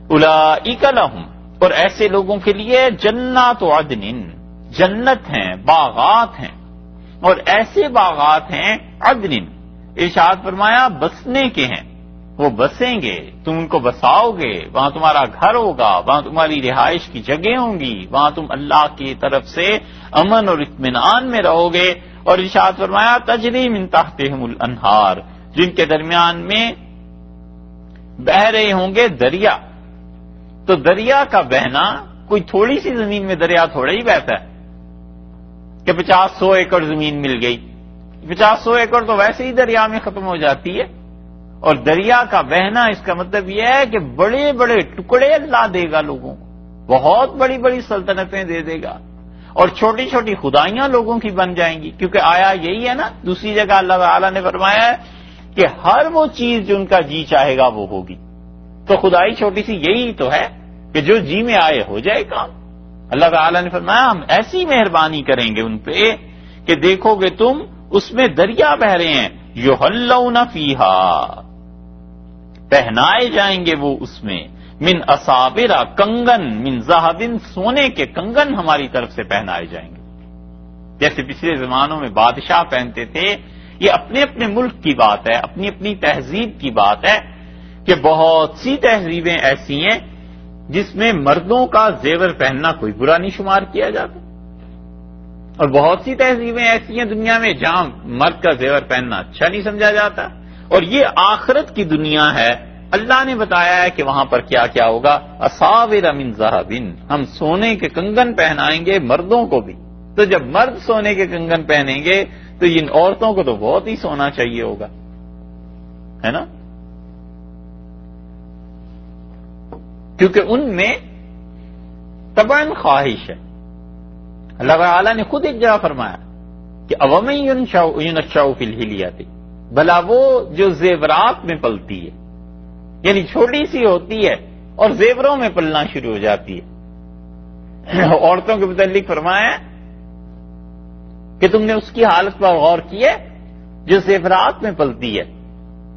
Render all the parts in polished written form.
اولئک لہم، اور ایسے لوگوں کے لیے جنات عدن، جنت ہیں، باغات ہیں، اور ایسے باغات ہیں عدن، ارشاد فرمایا بسنے کے ہیں، وہ بسیں گے، تم ان کو بساؤ گے، وہاں تمہارا گھر ہوگا، وہاں تمہاری رہائش کی جگہیں ہوں گی، وہاں تم اللہ کی طرف سے امن اور اطمینان میں رہو گے، اور ارشاد فرمایا تجری من تحتہم الانہار، جن کے درمیان میں بہ رہے ہوں گے دریا۔ تو دریا کا بہنا کوئی تھوڑی سی زمین میں دریا تھوڑا ہی بہتا ہے کہ 50-100 ایکڑ زمین مل گئی، 50-100 ایکڑ تو ویسے ہی دریا میں ختم ہو جاتی ہے، اور دریا کا بہنا اس کا مطلب یہ ہے کہ بڑے بڑے ٹکڑے اللہ دے گا لوگوں کو، بہت بڑی بڑی سلطنتیں دے دے گا، اور چھوٹی چھوٹی خدائیاں لوگوں کی بن جائیں گی، کیونکہ آیا یہی ہے نا، دوسری جگہ اللہ تعالیٰ نے فرمایا ہے کہ ہر وہ چیز جو ان کا جی چاہے گا وہ ہوگی، تو خدائی چھوٹی سی یہی تو ہے کہ جو جی میں آئے ہو جائے کام۔ اللہ تعالیٰ نے فرمایا ہم ایسی مہربانی کریں گے ان پہ کہ دیکھو گے تم اس میں دریا بہ رہے ہیں، یحلون فیہا، پہنائے جائیں گے وہ اس میں، من اصابر، کنگن، من ذہب، سونے کے کنگن ہماری طرف سے پہنائے جائیں گے، جیسے پچھلے زمانوں میں بادشاہ پہنتے تھے۔ یہ اپنے اپنے ملک کی بات ہے، اپنی اپنی تہذیب کی بات ہے کہ بہت سی تہذیبیں ایسی ہیں جس میں مردوں کا زیور پہننا کوئی برا نہیں شمار کیا جاتا، اور بہت سی تہذیبیں ایسی ہیں دنیا میں جہاں مرد کا زیور پہننا اچھا نہیں سمجھا جاتا، اور یہ آخرت کی دنیا ہے۔ اللہ نے بتایا ہے کہ وہاں پر کیا کیا ہوگا، اصابر من ذہب، ہم سونے کے کنگن پہنائیں گے مردوں کو بھی۔ تو جب مرد سونے کے کنگن پہنیں گے تو ان عورتوں کو تو بہت ہی سونا چاہیے ہوگا، ہے نا، کیونکہ ان میں طبعاً خواہش ہے۔ اللہ تعالیٰ نے خود ایک جگہ فرمایا کہ اوَمَن يُنَشَّأُ فِي الْحِلْيَةِ، بھلا وہ جو زیورات میں پلتی ہے، یعنی چھوٹی سی ہوتی ہے اور زیوروں میں پلنا شروع ہو جاتی ہے۔ عورتوں کے متعلق فرمایا کہ تم نے اس کی حالت پر غور کیے جو زیورات میں پلتی ہے،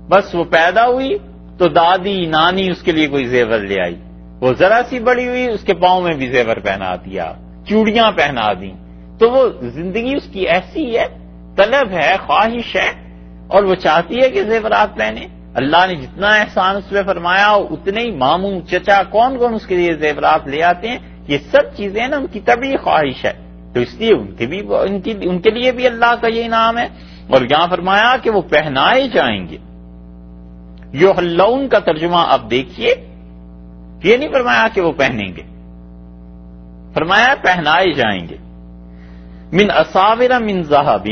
بس وہ پیدا ہوئی تو دادی نانی اس کے لیے کوئی زیور لے آئی، وہ ذرا سی بڑی ہوئی اس کے پاؤں میں بھی زیور پہنا دیا، چوڑیاں پہنا دیں، تو وہ زندگی اس کی ایسی ہے، طلب ہے، خواہش ہے، اور وہ چاہتی ہے کہ زیورات پہنے۔ اللہ نے جتنا احسان اس پہ فرمایا اتنے ہی ماموں چچا کون کون اس کے لیے زیورات لے آتے ہیں، یہ سب چیزیں نا ان کی طبعی خواہش ہے، تو اس لیے ان کے لیے بھی اللہ کا یہ انعام ہے۔ اور یہاں فرمایا کہ وہ پہنائے جائیں گے، یحلون کا ترجمہ اب دیکھیے، یہ نہیں فرمایا کہ وہ پہنیں گے، فرمایا پہنائے جائیں گے، من اصابر من ذہب،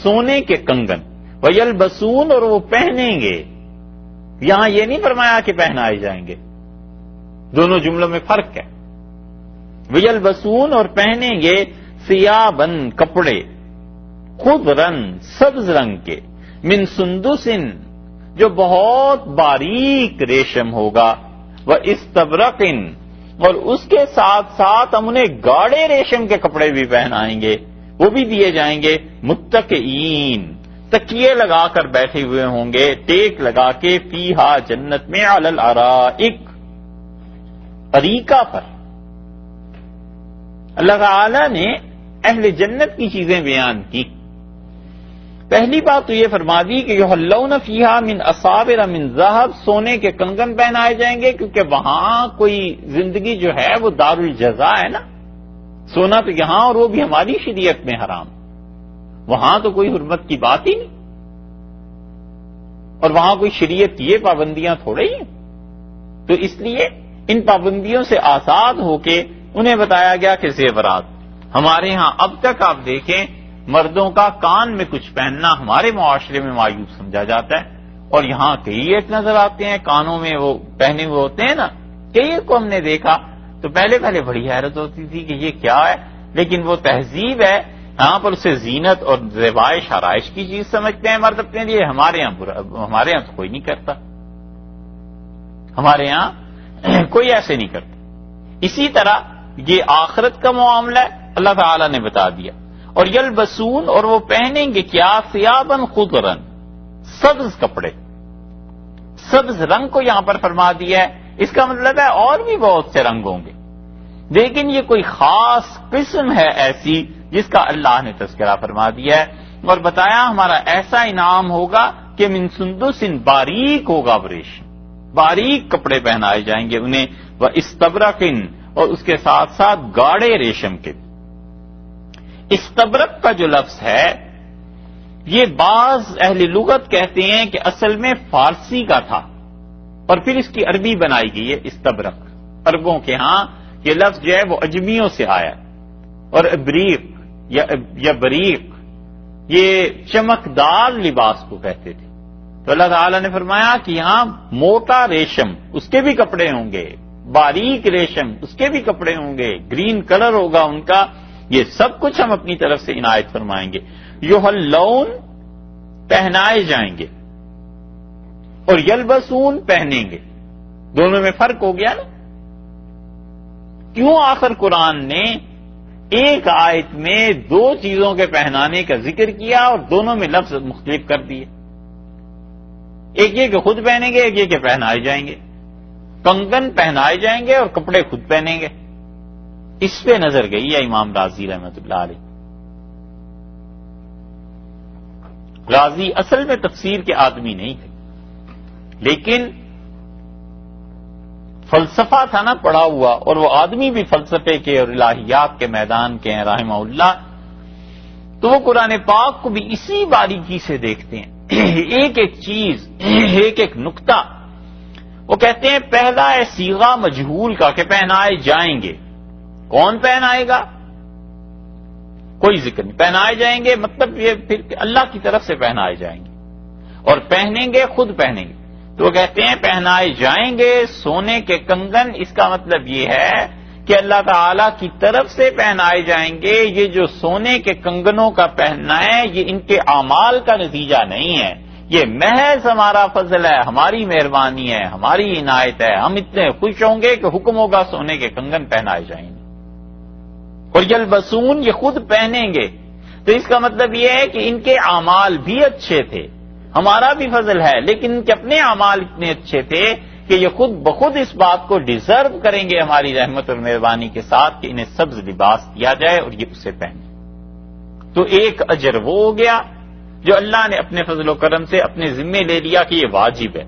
سونے کے کنگن، ویلبسون، اور وہ پہنیں گے۔ یہاں یہ نہیں فرمایا کہ پہنائے جائیں گے، دونوں جملوں میں فرق ہے۔ ویلبسون، اور پہنیں گے، ثیابن، کپڑے، خضرن، سبز رنگ کے، من سندسن، جو بہت باریک ریشم ہوگا، واستبرقن، اور اس کے ساتھ ساتھ ہم انہیں گاڑے ریشم کے کپڑے بھی پہنائیں گے، وہ بھی دیے جائیں گے، متکئین، تکیے لگا کر بیٹھے ہوئے ہوں گے، ٹیک لگا کے، فیہا، جنت میں، علی الارائک، اریکہ پر۔ اللہ تعالی نے اہل جنت کی چیزیں بیان کی۔ پہلی بات تو یہ فرما دی کہ یحلون فیہا من اصابر من ذہب، سونے کے کنگن پہنائے جائیں گے، کیونکہ وہاں کوئی زندگی جو ہے وہ دار الجزا ہے نا، سونا تو یہاں، اور وہ بھی ہماری شریعت میں حرام، وہاں تو کوئی حرمت کی بات ہی نہیں، اور وہاں کوئی شریعت کی یہ پابندیاں تھوڑے ہی ہیں، تو اس لیے ان پابندیوں سے آزاد ہو کے انہیں بتایا گیا کہ زیورات۔ ہمارے ہاں اب تک آپ دیکھیں مردوں کا کان میں کچھ پہننا ہمارے معاشرے میں معیوب سمجھا جاتا ہے، اور یہاں کئی ایک نظر آتے ہیں کانوں میں وہ پہنے ہوئے ہوتے ہیں نا، کئی ایک کو ہم نے دیکھا تو پہلے بڑی حیرت ہوتی تھی کہ یہ کیا ہے، لیکن وہ تہذیب ہے، یہاں پر اسے زینت اور زیبائش آرائش کی چیز سمجھتے ہیں مرد اپنے لیے۔ ہمارے یہاں تو کوئی نہیں کرتا، ہمارے یہاں کوئی ایسے نہیں کرتا۔ اسی طرح یہ آخرت کا معاملہ ہے، اللہ تعالی نے بتا دیا۔ اور یلبسون، اور وہ پہنیں گے کیا، ثیابن خضرن، سبز کپڑے، سبز رنگ کو یہاں پر فرما دیا ہے، اس کا مطلب ہے اور بھی بہت سے رنگ ہوں گے، لیکن یہ کوئی خاص قسم ہے ایسی جس کا اللہ نے تذکرہ فرما دیا ہے اور بتایا ہمارا ایسا انعام ہوگا کہ من سندس باریک ہوگا ریشم، باریک کپڑے پہنائے جائیں گے انہیں، وہ استبرق، اور اس کے ساتھ ساتھ گاڑے ریشم کے۔ استبرق کا جو لفظ ہے یہ بعض اہل لغت کہتے ہیں کہ اصل میں فارسی کا تھا اور پھر اس کی عربی بنائی گئی ہے استبرق۔ عربوں کے ہاں یہ لفظ جو ہے وہ اجمیوں سے آیا، اور ابریق یا بریق یہ چمکدار لباس کو کہتے تھے۔ تو اللہ تعالی نے فرمایا کہ یہاں موٹا ریشم اس کے بھی کپڑے ہوں گے، باریک ریشم اس کے بھی کپڑے ہوں گے، گرین کلر ہوگا ان کا، یہ سب کچھ ہم اپنی طرف سے عنایت فرمائیں گے۔ یحلون پہنائے جائیں گے، اور یلبسون پہنیں گے، دونوں میں فرق ہو گیا نا۔ کیوں آخر قرآن نے ایک آیت میں دو چیزوں کے پہنانے کا ذکر کیا اور دونوں میں لفظ مختلف کر دیے؟ ایک یہ کہ خود پہنیں گے، ایک یہ کہ پہنائے جائیں گے، کنگن پہنائے جائیں گے اور کپڑے خود پہنیں گے۔ اس پہ نظر گئی ہے امام رازی رحمۃ اللہ علیہ۔ رازی اصل میں تفسیر کے آدمی نہیں تھے، لیکن فلسفہ تھا نا پڑھا ہوا، اور وہ آدمی بھی فلسفے کے اور الہیات کے میدان کے ہیں رحمہ اللہ، تو وہ قرآن پاک کو بھی اسی باریکی سے دیکھتے ہیں، ایک ایک چیز، ایک ایک نقطہ۔ وہ کہتے ہیں پہلا ہے صیغہ مجہول کا کہ پہنائے جائیں گے۔ کون پہنائے گا؟ کوئی ذکر نہیں، پہنائے جائیں گے مطلب یہ پھر اللہ کی طرف سے پہنائے جائیں گے، اور پہنیں گے خود پہنیں گے۔ تو وہ کہتے ہیں پہنائے جائیں گے سونے کے کنگن، اس کا مطلب یہ ہے کہ اللہ تعالی کی طرف سے پہنائے جائیں گے۔ یہ جو سونے کے کنگنوں کا پہننا ہے یہ ان کے اعمال کا نتیجہ نہیں ہے، یہ محض ہمارا فضل ہے، ہماری مہربانی ہے، ہماری عنایت ہے۔ ہم اتنے خوش ہوں گے کہ حکم ہوگا سونے کے کنگن پہنائے جائیں گے، اور یلبسون یہ خود پہنیں گے۔ تو اس کا مطلب یہ ہے کہ ان کے اعمال بھی اچھے تھے، ہمارا بھی فضل ہے، لیکن ان کے اپنے اعمال اتنے اچھے تھے کہ یہ خود بخود اس بات کو ڈیزرو کریں گے ہماری رحمت اور مہربانی کے ساتھ کہ انہیں سبز لباس دیا جائے اور یہ اسے پہنے۔ تو ایک اجر وہ ہو گیا جو اللہ نے اپنے فضل و کرم سے اپنے ذمے لے لیا کہ یہ واجب ہے،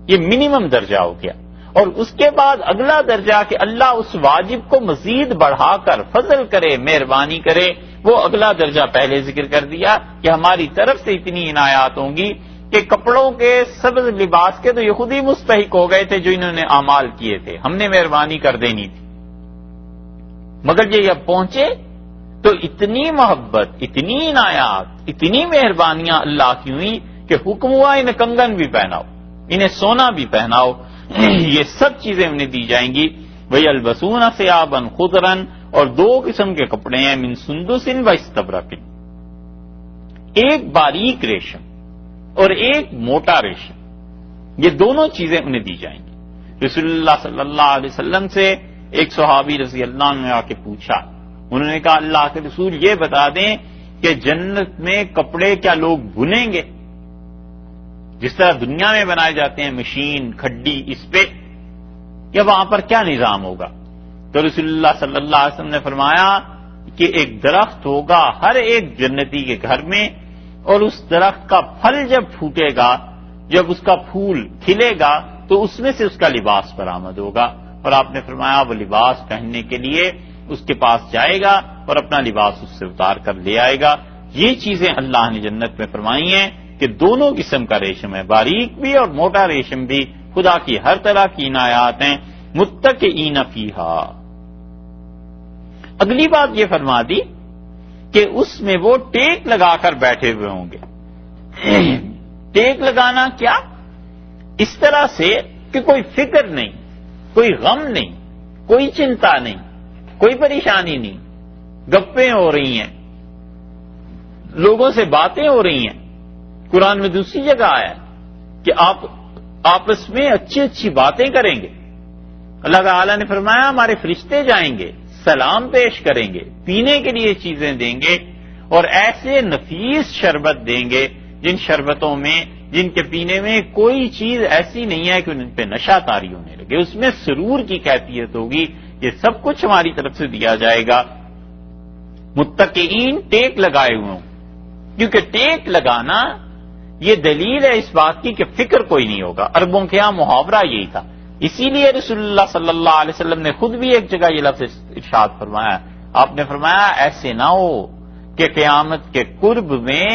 یہ منیمم درجہ ہو گیا۔ اور اس کے بعد اگلا درجہ کہ اللہ اس واجب کو مزید بڑھا کر فضل کرے، مہربانی کرے، وہ اگلا درجہ پہلے ذکر کر دیا کہ ہماری طرف سے اتنی عنایات ہوں گی کہ کپڑوں کے سبز لباس کے تو یہ خود ہی مستحق ہو گئے تھے جو انہوں نے اعمال کیے تھے، ہم نے مہربانی کر دینی تھی، مگر یہ اب پہنچے تو اتنی محبت، اتنی عنایات، اتنی مہربانیاں اللہ کی ہوئی کہ حکم ہوا انہیں کنگن بھی پہناؤ، انہیں سونا بھی پہناؤ، یہ سب چیزیں انہیں دی جائیں گی۔ وَيَلْبَسُونَ ثِيَابًا خُضْرًا، اور دو قسم کے کپڑے ہیں، من سندس وَإِسْتَبْرَقٍ، ایک باریک ریشم اور ایک موٹا ریشم، یہ دونوں چیزیں انہیں دی جائیں گی۔ رسول اللہ صلی اللہ علیہ وسلم سے ایک صحابی رضی اللہ عنہ نے آ کے پوچھا، انہوں نے کہا اللہ کے رسول یہ بتا دیں کہ جنت میں کپڑے کیا لوگ بنیں گے جس طرح دنیا میں بنائے جاتے ہیں، مشین، کھڈی، اس پہ، یا وہاں پر کیا نظام ہوگا؟ تو رسول اللہ صلی اللہ علیہ وسلم نے فرمایا کہ ایک درخت ہوگا ہر ایک جنتی کے گھر میں، اور اس درخت کا پھل جب پھوٹے گا، جب اس کا پھول کھلے گا تو اس میں سے اس کا لباس برآمد ہوگا، اور آپ نے فرمایا وہ لباس پہننے کے لیے اس کے پاس جائے گا اور اپنا لباس اس سے اتار کر لے آئے گا۔ یہ چیزیں اللہ نے جنت میں فرمائی ہیں کہ دونوں قسم کا ریشم ہے، باریک بھی اور موٹا ریشم بھی، خدا کی ہر طرح کی عنایات ہیں۔ متکئین فیہا، اگلی بات یہ فرما دی کہ اس میں وہ ٹیک لگا کر بیٹھے ہوئے ہوں گے۔ ٹیک لگانا کیا؟ اس طرح سے کہ کوئی فکر نہیں، کوئی غم نہیں، کوئی چنتا نہیں، کوئی پریشانی نہیں، گپیں ہو رہی ہیں، لوگوں سے باتیں ہو رہی ہیں۔ قرآن میں دوسری جگہ آیا کہ آپ آپس میں اچھی اچھی باتیں کریں گے۔ اللہ تعالیٰ نے فرمایا ہمارے فرشتے جائیں گے، سلام پیش کریں گے، پینے کے لیے چیزیں دیں گے، اور ایسے نفیس شربت دیں گے جن شربتوں میں جن کے پینے میں کوئی چیز ایسی نہیں ہے کہ ان پہ نشہ طاری ہونے لگے، اس میں سرور کی کیفیت ہوگی، یہ سب کچھ ہماری طرف سے دیا جائے گا۔ متقین ٹیک لگائے ہوئے ہوں، کیونکہ ٹیک لگانا یہ دلیل ہے اس بات کی کہ فکر کوئی نہیں ہوگا۔ عربوں کے ہاں محاورہ یہی تھا، اسی لیے رسول اللہ صلی اللہ علیہ وسلم نے خود بھی ایک جگہ یہ لفظ ارشاد فرمایا، آپ نے فرمایا ایسے نہ ہو کہ قیامت کے قرب میں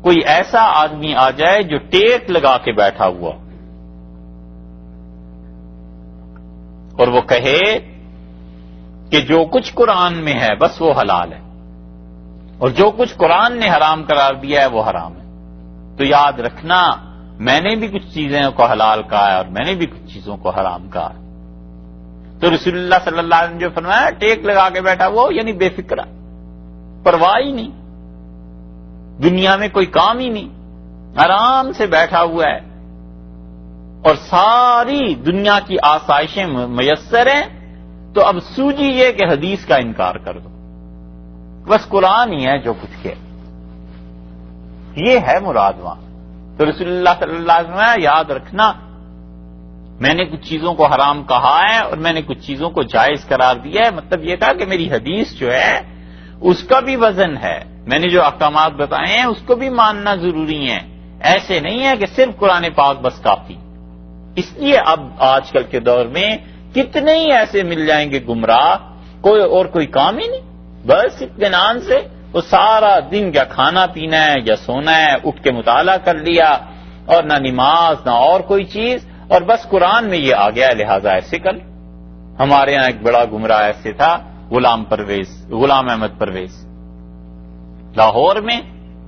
کوئی ایسا آدمی آ جائے جو ٹیک لگا کے بیٹھا ہوا اور وہ کہے کہ جو کچھ قرآن میں ہے بس وہ حلال ہے، اور جو کچھ قرآن نے حرام قرار دیا ہے وہ حرام ہے۔ تو یاد رکھنا، میں نے بھی کچھ چیزیں کو حلال کہا ہے اور میں نے بھی کچھ چیزوں کو حرام کہا ہے۔ تو رسول اللہ صلی اللہ علیہ وسلم جو فرمایا ٹیک لگا کے بیٹھا ہوا، یعنی بے فکرہ، پرواہ ہی نہیں، دنیا میں کوئی کام ہی نہیں، آرام سے بیٹھا ہوا ہے، اور ساری دنیا کی آسائشیں میسر ہیں، تو اب سوجی یہ کہ حدیث کا انکار کر دو، بس قرآن ہی ہے جو کچھ کہ یہ ہے مراد وہاں۔ تو رسول اللہ صلی اللہ علیہ وسلم یاد رکھنا، میں نے کچھ چیزوں کو حرام کہا ہے اور میں نے کچھ چیزوں کو جائز قرار دیا ہے، مطلب یہ تھا کہ میری حدیث جو ہے اس کا بھی وزن ہے، میں نے جو احکامات بتائے ہیں اس کو بھی ماننا ضروری ہے، ایسے نہیں ہے کہ صرف قرآن پاک بس کافی۔ اس لیے اب آج کل کے دور میں کتنے ہی ایسے مل جائیں گے گمراہ، کوئی کام ہی نہیں، بس اطمینان سے وہ سارا دن کیا کھانا پینا ہے یا سونا ہے، اٹھ کے مطالعہ کر لیا، اور نہ نماز نہ اور کوئی چیز، اور بس قرآن میں یہ آ گیا لہذا ایسے کر۔ ہمارے یہاں ایک بڑا گمراہ ایسے تھا، غلام احمد پرویز، لاہور میں،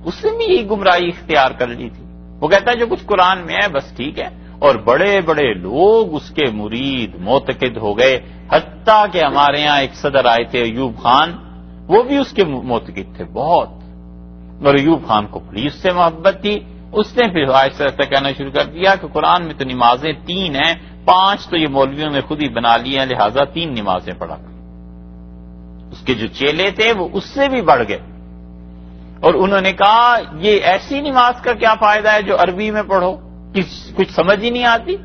اس نے بھی یہی گمراہی اختیار کر لی تھی۔ وہ کہتا ہے جو کچھ قرآن میں ہے بس ٹھیک ہے، اور بڑے بڑے لوگ اس کے مرید معتقد ہو گئے، حتیٰ کہ ہمارے یہاں ایک صدر آئے تھے ایوب خان، وہ بھی اس کے معتقد تھے بہت، اور ایوب خان کو بڑی اس سے محبت تھی۔ اس نے پھر آہستہ آہستہ کہنا شروع کر دیا کہ قرآن میں تو نمازیں 3 ہیں، 5 تو یہ مولویوں نے خود ہی بنا لی ہیں، لہذا 3 نمازیں پڑھا کر۔ اس کے جو چیلے تھے وہ اس سے بھی بڑھ گئے، اور انہوں نے کہا یہ ایسی نماز کا کیا فائدہ ہے جو عربی میں پڑھو، کچھ سمجھ ہی نہیں آتی،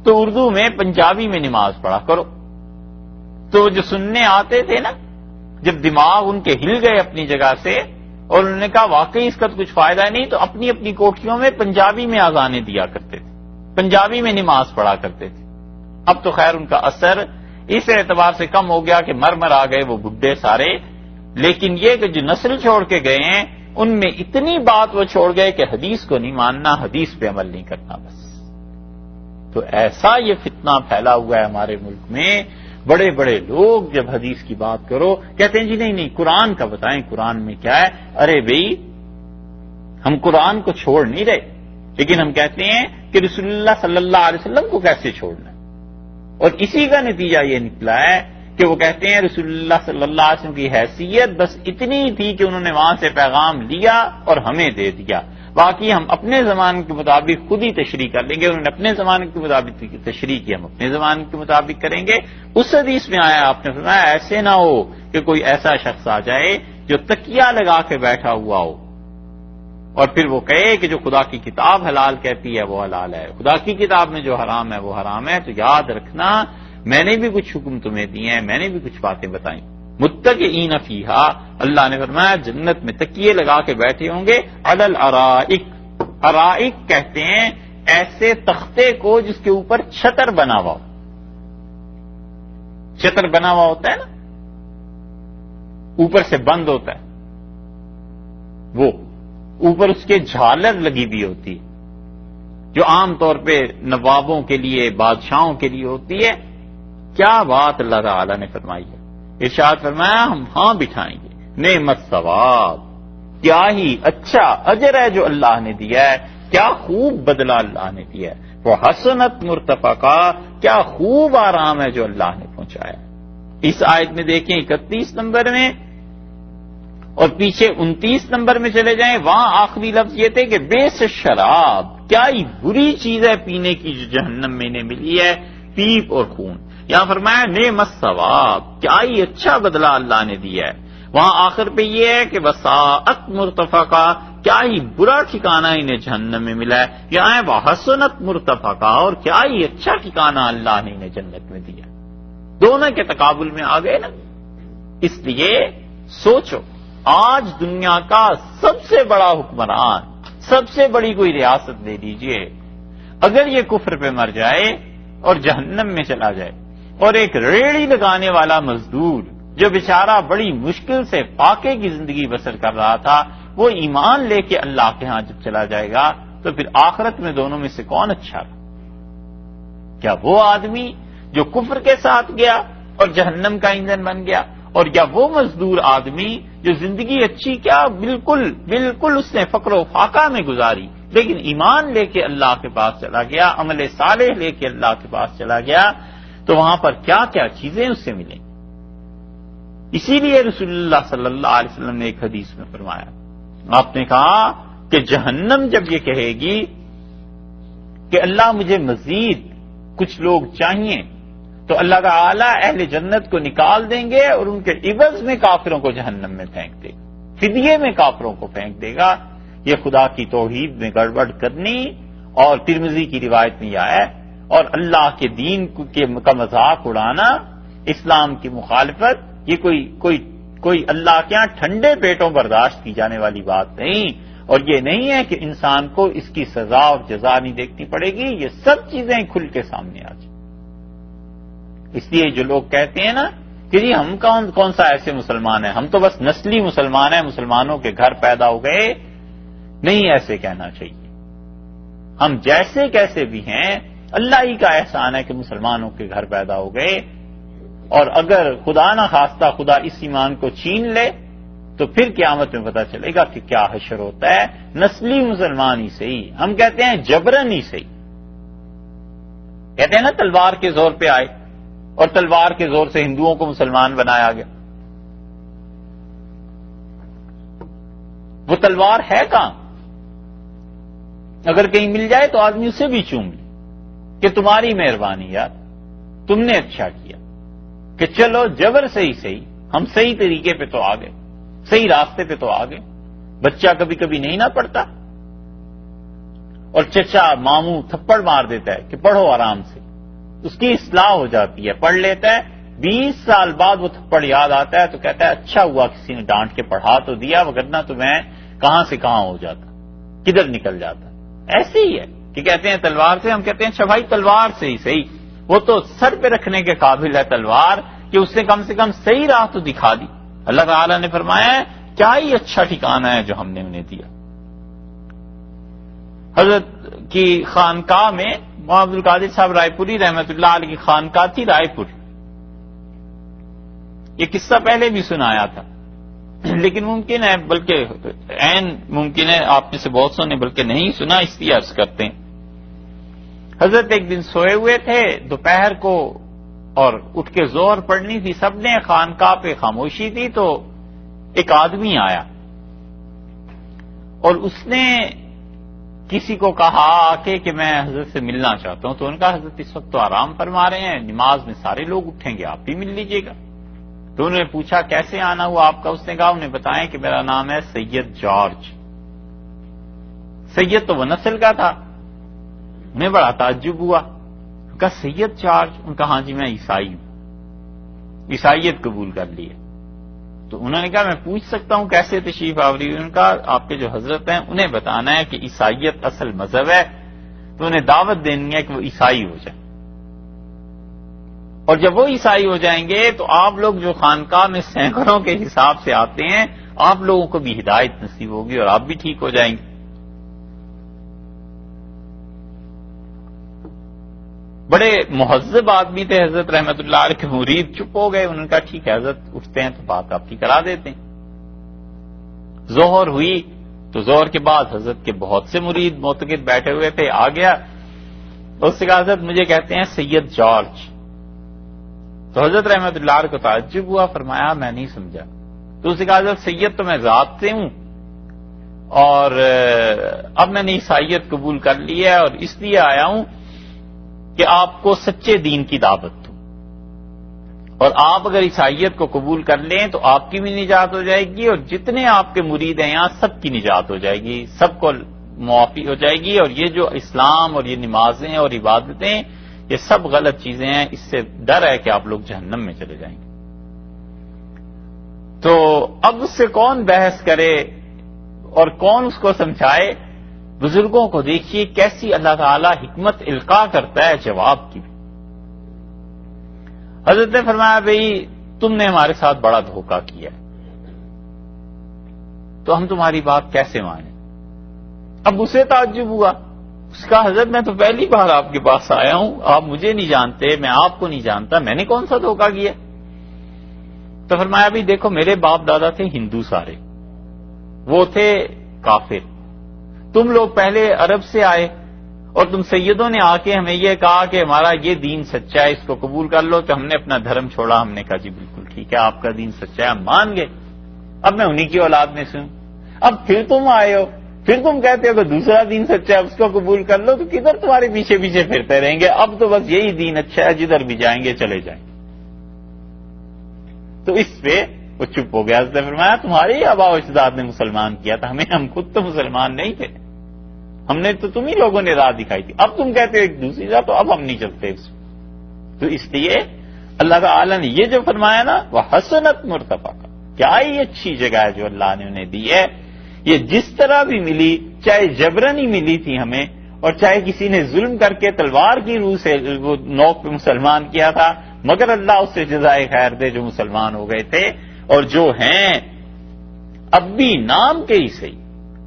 تو اردو میں پنجابی میں نماز پڑھا کرو۔ تو جو سننے آتے تھے نا، جب دماغ ان کے ہل گئے اپنی جگہ سے، اور انہوں نے کہا واقعی اس کا تو کچھ فائدہ نہیں، تو اپنی اپنی کوٹھیوں میں پنجابی میں اذانیں دیا کرتے تھے، پنجابی میں نماز پڑھا کرتے تھے۔ اب تو خیر ان کا اثر اس اعتبار سے کم ہو گیا کہ مر آ گئے وہ بڈھے سارے، لیکن یہ کہ جو نسل چھوڑ کے گئے ہیں ان میں اتنی بات وہ چھوڑ گئے کہ حدیث کو نہیں ماننا، حدیث پہ عمل نہیں کرنا بس۔ تو ایسا یہ فتنہ پھیلا ہوا ہے ہمارے ملک میں، بڑے بڑے لوگ جب حدیث کی بات کرو کہتے ہیں جی نہیں قرآن کا بتائیں، قرآن میں کیا ہے۔ ارے بھئی ہم قرآن کو چھوڑ نہیں رہے، لیکن ہم کہتے ہیں کہ رسول اللہ صلی اللہ علیہ وسلم کو کیسے چھوڑنا ہے، اور اسی کا نتیجہ یہ نکلا ہے کہ وہ کہتے ہیں رسول اللہ صلی اللہ علیہ وسلم کی حیثیت بس اتنی تھی کہ انہوں نے وہاں سے پیغام لیا اور ہمیں دے دیا، باقی ہم اپنے زمانے کے مطابق خود ہی تشریح کر لیں گے، انہوں نے اپنے زمانے کے مطابق تشریح کی، ہم اپنے زمانے کے مطابق کریں گے۔ اس حدیث میں آیا، آپ نے فرمایا ایسے نہ ہو کہ کوئی ایسا شخص آ جائے جو تکیہ لگا کے بیٹھا ہوا ہو، اور پھر وہ کہے کہ جو خدا کی کتاب حلال کہتی ہے وہ حلال ہے، خدا کی کتاب میں جو حرام ہے وہ حرام ہے۔ تو یاد رکھنا، میں نے بھی کچھ حکم تمہیں دیے ہیں، میں نے بھی کچھ باتیں بتائیں۔ متکئین فیہا، اللہ نے فرمایا جنت میں تکیے لگا کے بیٹھے ہوں گے، علی الارائک، ارائک کہتے ہیں ایسے تختے کو جس کے اوپر چھتر بنا ہوا ہو، چھتر بنا ہوا ہوتا ہے نا، اوپر سے بند ہوتا ہے، وہ اوپر اس کے جھالر لگی بھی ہوتی ہے، جو عام طور پہ نوابوں کے لیے، بادشاہوں کے لیے ہوتی ہے۔ کیا بات اللہ تعالی نے فرمائی ہے، ارشاد فرمایا ہم ہاں بٹھائیں گے، نعمت ثواب، کیا ہی اچھا اجر ہے جو اللہ نے دیا ہے، کیا خوب بدلہ اللہ نے دیا ہے، وہ حسنت مرتفقہ، کیا خوب آرام ہے جو اللہ نے پہنچایا۔ اس آیت میں دیکھیں 31 نمبر میں، اور پیچھے 29 نمبر میں چلے جائیں، وہاں آخری لفظ یہ تھے کہ بیس شراب، کیا ہی بری چیز ہے پینے کی جو جہنم میں انہیں ملی ہے، پیپ اور خون۔ یہاں فرمایا نعمت ثواب، کیا ہی اچھا بدلہ اللہ نے دیا ہے۔ وہاں آخر پہ یہ ہے کہ وساعت مرتفقہ، کیا ہی برا ٹھکانہ انہیں جہنم میں ملا ہے، یا وحسنت مرتفقہ، اور کیا ہی اچھا ٹھکانہ اللہ نے انہیں جنت میں دیا۔ دونوں کے تقابل میں آ گئے نا۔ اس لیے سوچو، آج دنیا کا سب سے بڑا حکمران، سب سے بڑی کوئی ریاست لے لیجئے، اگر یہ کفر پہ مر جائے اور جہنم میں چلا جائے، اور ایک ریڑھی لگانے والا مزدور جو بیچارہ بڑی مشکل سے فاقے کی زندگی بسر کر رہا تھا، وہ ایمان لے کے اللہ کے ہاں جب چلا جائے گا، تو پھر آخرت میں دونوں میں سے کون اچھا رہا؟ کیا وہ آدمی جو کفر کے ساتھ گیا اور جہنم کا ایندھن بن گیا، اور یا وہ مزدور آدمی جو زندگی اچھی کیا بالکل اس نے فقر و فاقہ میں گزاری، لیکن ایمان لے کے اللہ کے پاس چلا گیا، عمل صالح لے کے اللہ کے پاس چلا گیا، تو وہاں پر کیا کیا چیزیں اس سے ملیں۔ اسی لیے رسول اللہ صلی اللہ علیہ وسلم نے ایک حدیث میں فرمایا، آپ نے کہا کہ جہنم جب یہ کہے گی کہ اللہ مجھے مزید کچھ لوگ چاہیے، تو اللہ تعالی اہل جنت کو نکال دیں گے اور ان کے عوض میں کافروں کو جہنم میں پھینک دے گا، فدیے میں کافروں کو پھینک دے گا۔ یہ خدا کی توحید میں گڑبڑ کرنی، اور ترمذی کی روایت میں یہ آیا، اور اللہ کے دین کا مذاق اڑانا، اسلام کی مخالفت، یہ کوئی اللہ کے یہاں ٹھنڈے پیٹوں برداشت کی جانے والی بات نہیں، اور یہ نہیں ہے کہ انسان کو اس کی سزا اور جزا نہیں دیکھنی پڑے گی، یہ سب چیزیں کھل کے سامنے آ جائیں۔ اس لیے جو لوگ کہتے ہیں نا کہ جی ہم کون سا ایسے مسلمان ہیں، ہم تو بس نسلی مسلمان ہیں، مسلمانوں کے گھر پیدا ہو گئے، نہیں ایسے کہنا چاہیے۔ ہم جیسے کیسے بھی ہیں، اللہ ہی کا احسان ہے کہ مسلمانوں کے گھر پیدا ہو گئے، اور اگر خدا نہ خواستہ خدا اس ایمان کو چھین لے تو پھر قیامت میں پتہ چلے گا کہ کیا حشر ہوتا ہے۔ نسلی مسلمان ہی صحیح، ہم کہتے ہیں جبرن ہی صحیح، کہتے ہیں نا تلوار کے زور پہ آئے اور تلوار کے زور سے ہندوؤں کو مسلمان بنایا گیا۔ وہ تلوار ہے کہاں؟ اگر کہیں مل جائے تو آدمی اسے بھی چوم لے کہ تمہاری مہربانی یار، تم نے اچھا کیا کہ چلو جبر سے ہی صحیح، ہم صحیح طریقے پہ تو آ گئے، صحیح راستے پہ تو آ گئے۔ بچہ کبھی کبھی نہیں نہ پڑھتا، اور چچا ماموں تھپڑ مار دیتا ہے کہ پڑھو آرام سے، اس کی اصلاح ہو جاتی ہے، پڑھ لیتا ہے، 20 سال بعد وہ تھپڑ یاد آتا ہے تو کہتا ہے اچھا ہوا کسی نے ڈانٹ کے پڑھا تو دیا، وگرنہ تو میں کہاں سے کہاں ہو جاتا، کدھر نکل جاتا۔ ایسے ہی ہے کہ کہتے ہیں تلوار سے، ہم کہتے ہیں اچھا بھائی تلوار سے ہی صحیح، وہ تو سر پہ رکھنے کے قابل ہے تلوار کہ اس نے کم سے کم صحیح راہ تو دکھا دی۔ اللہ تعالی نے فرمایا ہے کیا ہی اچھا ٹھکانہ ہے جو ہم نے انہیں دیا۔ حضرت کی خانقاہ میں مولانا عبد القادر صاحب رائے پوری رحمۃ اللہ علیہ کی خانقاہ تھی رائے پور، یہ قصہ پہلے بھی سنایا تھا، لیکن ممکن ہے، بلکہ عین ممکن ہے آپ میں سے بہت سو نے بلکہ نہیں سنا، اس لیے عرض کرتے ہیں۔ حضرت ایک دن سوئے ہوئے تھے دوپہر کو، اور اٹھ کے ظہر پڑھنی تھی، سب نے خانقاہ پہ خاموشی تھی، تو ایک آدمی آیا اور اس نے کسی کو کہا کہ میں حضرت سے ملنا چاہتا ہوں، تو ان کا حضرت اس وقت تو آرام فرما رہے ہیں، نماز میں سارے لوگ اٹھیں گے، آپ بھی مل لیجئے گا۔ تو انہوں نے پوچھا کیسے آنا ہوا آپ کا؟ اس نے کہا انہیں بتائیں کہ میرا نام ہے سید جارج۔ سید تو وہ نسل کا تھا، انہیں بڑا تعجب ہوا، کہا سید جارج؟ ان کا ہاں جی میں عیسائی ہوں، عیسائیت قبول کر لی ہے۔ تو انہوں نے کہا میں پوچھ سکتا ہوں کیسے تشریف آوری ہوئی؟ ان کا آپ کے جو حضرت ہیں انہیں بتانا ہے کہ عیسائیت اصل مذہب ہے، تو انہیں دعوت دینی ہے کہ وہ عیسائی ہو جائیں، اور جب وہ عیسائی ہو جائیں گے تو آپ لوگ جو خانقاہ میں سینکڑوں کے حساب سے آتے ہیں، آپ لوگوں کو بھی ہدایت نصیب ہوگی اور آپ بھی ٹھیک ہو جائیں گے۔ بڑے مہذب آدمی تھے حضرت رحمت اللہ علیہ کے مرید، چپ ہو گئے، انہوں نے کہا ٹھیک ہے حضرت اٹھتے ہیں تو بات آپ کی کرا دیتے ہیں۔ ظہر ہوئی تو ظہر کے بعد حضرت کے بہت سے مرید معتقد بیٹھے ہوئے تھے، آ گیا، اس سے کہا حضرت مجھے کہتے ہیں سید جارج۔ تو حضرت رحمت اللہ علیہ کو تعجب ہوا، فرمایا میں نہیں سمجھا۔ تو اس سے کہا حضرت سید تو میں ذات سے ہوں، اور اب میں نے عیسائیت قبول کر لی ہے، اور اس لیے آیا ہوں کہ آپ کو سچے دین کی دعوت دوں۔ اور آپ اگر عیسائیت کو قبول کر لیں تو آپ کی بھی نجات ہو جائے گی، اور جتنے آپ کے مرید ہیں یہاں سب کی نجات ہو جائے گی، سب کو معافی ہو جائے گی۔ اور یہ جو اسلام اور یہ نمازیں اور عبادتیں یہ سب غلط چیزیں ہیں، اس سے ڈر ہے کہ آپ لوگ جہنم میں چلے جائیں گے۔ تو اب اس سے کون بحث کرے اور کون اس کو سمجھائے؟ بزرگوں کو دیکھیے کیسی اللہ تعالی حکمت القاء کرتا ہے جواب کی بھی۔ حضرت نے فرمایا بھئی تم نے ہمارے ساتھ بڑا دھوکہ کیا ہے، تو ہم تمہاری بات کیسے مانیں؟ اب اسے تعجب ہوا، اس کا حضرت میں تو پہلی بار آپ کے پاس آیا ہوں، آپ مجھے نہیں جانتے، میں آپ کو نہیں جانتا، میں نے کون سا دھوکہ کیا؟ تو فرمایا بھی دیکھو میرے باپ دادا تھے ہندو سارے، وہ تھے کافر، تم لوگ پہلے عرب سے آئے اور تم سیدوں نے آ کے ہمیں یہ کہا کہ ہمارا یہ دین سچا ہے، اس کو قبول کر لو، تو ہم نے اپنا دھرم چھوڑا، ہم نے کہا جی بالکل ٹھیک ہے آپ کا دین سچا ہے، ہم مان گئے، اب میں انہی کی اولاد میں سے ہوں۔ اب پھر تم آئے ہو، پھر تم کہتے ہو کہ دوسرا دین سچا ہے اس کو قبول کر لو، تو کدھر تمہارے پیچھے پیچھے پھرتے رہیں گے، اب تو بس یہی دین اچھا ہے، جدھر بھی جائیں گے چلے جائیں۔ تو اس پہ وہ چپ ہو گیا، حضرت نے فرمایا تمہارے ہی آباء و اجداد نے مسلمان کیا تھا ہمیں، ہم خود تو مسلمان نہیں تھے، ہم نے تو تم ہی لوگوں نے راہ دکھائی تھی، اب تم کہتے ہو ایک دوسری راہ، تو اب ہم نہیں چلتے اس میں۔ تو اس لیے اللہ تعالی نے یہ جو فرمایا نا وہ حسنت مرتفقہ، کیا ہی اچھی جگہ ہے جو اللہ نے انہیں دی ہے، یہ جس طرح بھی ملی، چاہے جبرن ہی ملی تھی ہمیں، اور چاہے کسی نے ظلم کر کے تلوار کی روح سے وہ نوک پہ مسلمان کیا تھا، مگر اللہ اس سے جزائے خیر دے جو مسلمان ہو گئے تھے، اور جو ہیں اب بھی نام کے ہی صحیح،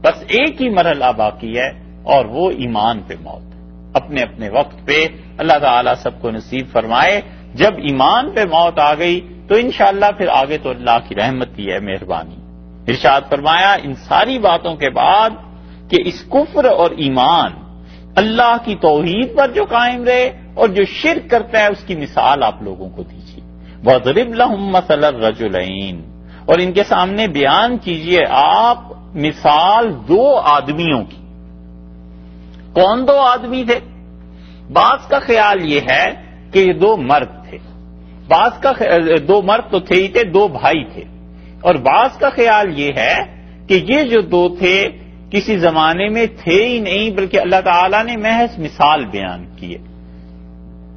بس ایک ہی مرحلہ باقی ہے اور وہ ایمان پہ موت ہے۔ اپنے اپنے وقت پہ اللہ تعالیٰ سب کو نصیب فرمائے، جب ایمان پہ موت آ گئی تو انشاءاللہ پھر آگے تو اللہ کی رحمت ہی ہے، مہربانی۔ ارشاد فرمایا ان ساری باتوں کے بعد کہ اس کفر اور ایمان اللہ کی توحید پر جو قائم رہے اور جو شرک کرتا ہے اس کی مثال آپ لوگوں کو دیجیے۔ وَاضْرِبْ لَهُم مَّثَلَ الرَّجُلَيْنِ، اور ان کے سامنے بیان کیجئے آپ مثال دو آدمیوں کی۔ کون دو آدمی تھے؟ بعض کا خیال یہ ہے کہ یہ دو مرد تھے، بعض کا دو مرد تو تھے ہی تھے، دو بھائی تھے، اور بعض کا خیال یہ ہے کہ یہ جو دو تھے کسی زمانے میں تھے ہی نہیں، بلکہ اللہ تعالیٰ نے محض مثال بیان کی ہے۔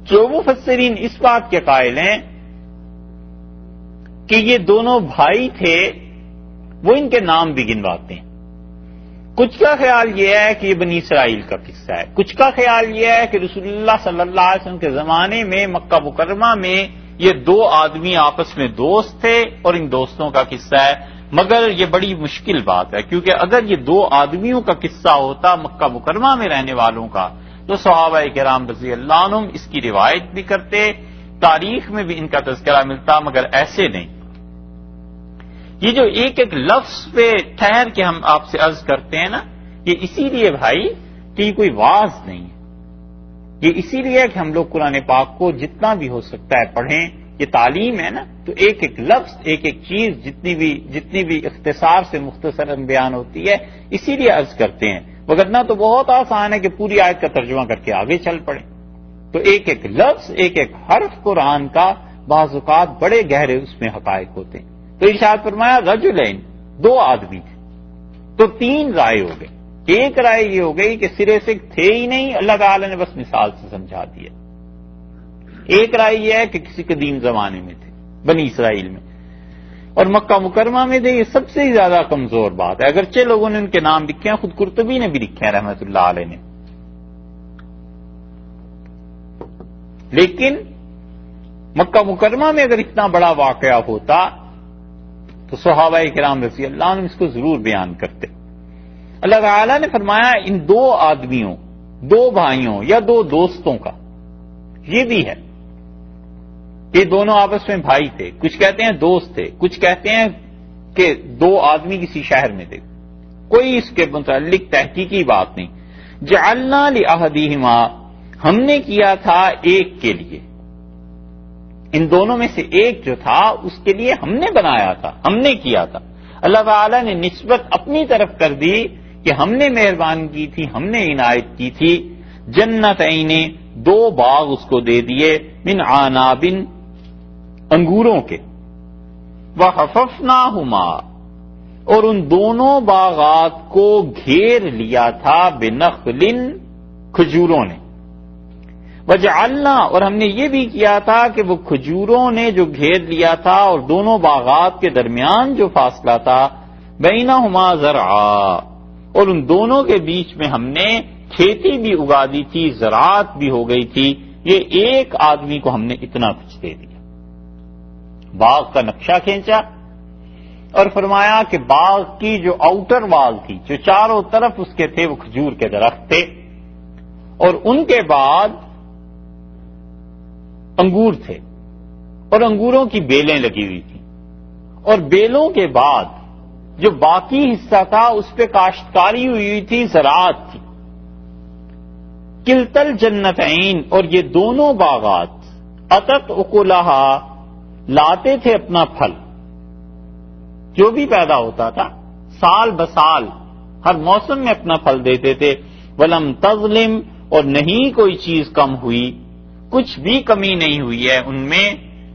جو مفسرین اس بات کے قائل ہیں کہ یہ دونوں بھائی تھے وہ ان کے نام بھی گنواتے ہیں۔ کچھ کا خیال یہ ہے کہ یہ بنی اسرائیل کا قصہ ہے، کچھ کا خیال یہ ہے کہ رسول اللہ صلی اللہ علیہ وسلم کے زمانے میں مکہ مکرمہ میں یہ دو آدمی آپس میں دوست تھے اور ان دوستوں کا قصہ ہے، مگر یہ بڑی مشکل بات ہے، کیونکہ اگر یہ دو آدمیوں کا قصہ ہوتا مکہ مکرمہ میں رہنے والوں کا تو صحابہ کرام رضی اللہ عنہم اس کی روایت بھی کرتے، تاریخ میں بھی ان کا تذکرہ ملتا، مگر ایسے نہیں۔ یہ جو ایک ایک لفظ پہ ٹھہر کے ہم آپ سے عرض کرتے ہیں نا، یہ اسی لیے بھائی کہ یہ کوئی واعظ نہیں ہے، یہ اسی لیے کہ ہم لوگ قرآن پاک کو جتنا بھی ہو سکتا ہے پڑھیں، یہ تعلیم ہے نا، تو ایک ایک لفظ ایک ایک چیز جتنی بھی اختصار سے مختصراً بیان ہوتی ہے اسی لیے عرض کرتے ہیں، وگرنہ تو بہت آسان ہے کہ پوری آیت کا ترجمہ کر کے آگے چل پڑیں۔ تو ایک ایک لفظ ایک ایک حرف قرآن کا بعض اوقات بڑے گہرے اس میں حقائق ہوتے ہیں۔ تو ارشاد فرمایا رجلین، دو آدمی تھے، تو تین رائے ہو گئی۔ ایک رائے یہ ہو گئی کہ سرے سے تھے ہی نہیں، اللہ تعالی نے بس مثال سے سمجھا دیا۔ ایک رائے یہ ہے کہ کسی قدیم زمانے میں تھے بنی اسرائیل میں، اور مکہ مکرمہ میں تھے، یہ سب سے زیادہ کمزور بات ہے، اگرچہ لوگوں نے ان کے نام لکھے ہیں، خود قرطبی نے بھی لکھے ہیں رحمۃ اللہ علیہ نے، لیکن مکہ مکرمہ میں اگر اتنا بڑا واقعہ ہوتا تو صحابہ کرام رضی اللہ عنہ اس کو ضرور بیان کرتے۔ اللہ تعالیٰ نے فرمایا ان دو آدمیوں، دو بھائیوں یا دو دوستوں کا، یہ بھی ہے یہ دونوں آپس میں بھائی تھے، کچھ کہتے ہیں دوست تھے، کچھ کہتے ہیں کہ دو آدمی کسی شہر میں تھے، کوئی اس کے متعلق تحقیقی بات نہیں۔ جعلنا لأحدہما، ہم نے کیا تھا ایک کے لیے، ان دونوں میں سے ایک جو تھا اس کے لیے ہم نے بنایا تھا، ہم نے کیا تھا۔ اللہ تعالیٰ نے نسبت اپنی طرف کر دی کہ ہم نے مہربانی کی تھی، ہم نے عنایت کی تھی۔ جنتین، دو باغ اس کو دے دیے، من عناب، انگوروں کے، وَحَفَفْنَاهُمَا، اور ان دونوں باغات کو گھیر لیا تھا بِنَخْلٍ، کھجوروں نے، وَجَعَلْنَا، اور ہم نے یہ بھی کیا تھا کہ وہ کھجوروں نے جو گھیر لیا تھا اور دونوں باغات کے درمیان جو فاصلہ تھا، بَيْنَهُمَا زَرْعًا، اور ان دونوں کے بیچ میں ہم نے کھیتی بھی اگا دی تھی، زراعت بھی ہو گئی تھی۔ یہ ایک آدمی کو ہم نے اتنا کچھ دے دیا۔ باغ کا نقشہ کھینچا اور فرمایا کہ باغ کی جو آؤٹر وال تھی، جو چاروں طرف اس کے تھے، وہ کھجور کے درخت تھے، اور ان کے بعد انگور تھے، اور انگوروں کی بیلیں لگی ہوئی تھیں، اور بیلوں کے بعد جو باقی حصہ تھا اس پہ کاشتکاری ہوئی تھی، زراعت تھی۔ کلتل جنتین، اور یہ دونوں باغات اتت اکلہا، لاتے تھے اپنا پھل، جو بھی پیدا ہوتا تھا سال بسال ہر موسم میں اپنا پھل دیتے تھے۔ ولم تظلم، اور نہیں کوئی چیز کم ہوئی، کچھ بھی کمی نہیں ہوئی ہے ان میں،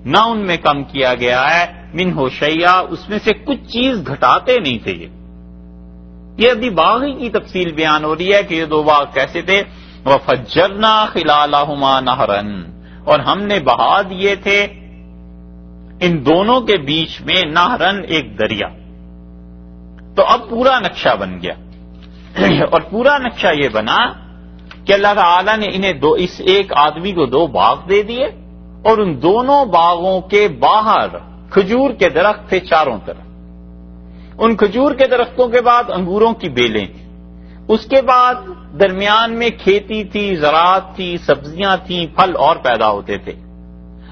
نہ ان میں کم کیا گیا ہے، منہ شیئا، اس میں سے کچھ چیز گھٹاتے نہیں تھے۔ یہ ابھی باغ ہی کی تفصیل بیان ہو رہی ہے کہ یہ دو باغ کیسے تھے۔ وَفَجَّرْنَا خِلَالَهُمَا نَهْرًا، اور ہم نے بہا دیے تھے ان دونوں کے بیچ میں نہرن، ایک دریا۔ تو اب پورا نقشہ بن گیا، اور پورا نقشہ یہ بنا کہ اللہ تعالیٰ نے انہیں اس ایک آدمی کو دو باغ دے دیے، اور ان دونوں باغوں کے باہر کھجور کے درخت تھے چاروں طرف۔ ان کھجور کے درختوں کے بعد انگوروں کی بیلیں تھیں، اس کے بعد درمیان میں کھیتی تھی، زراعت تھی، سبزیاں تھیں، پھل اور پیدا ہوتے تھے،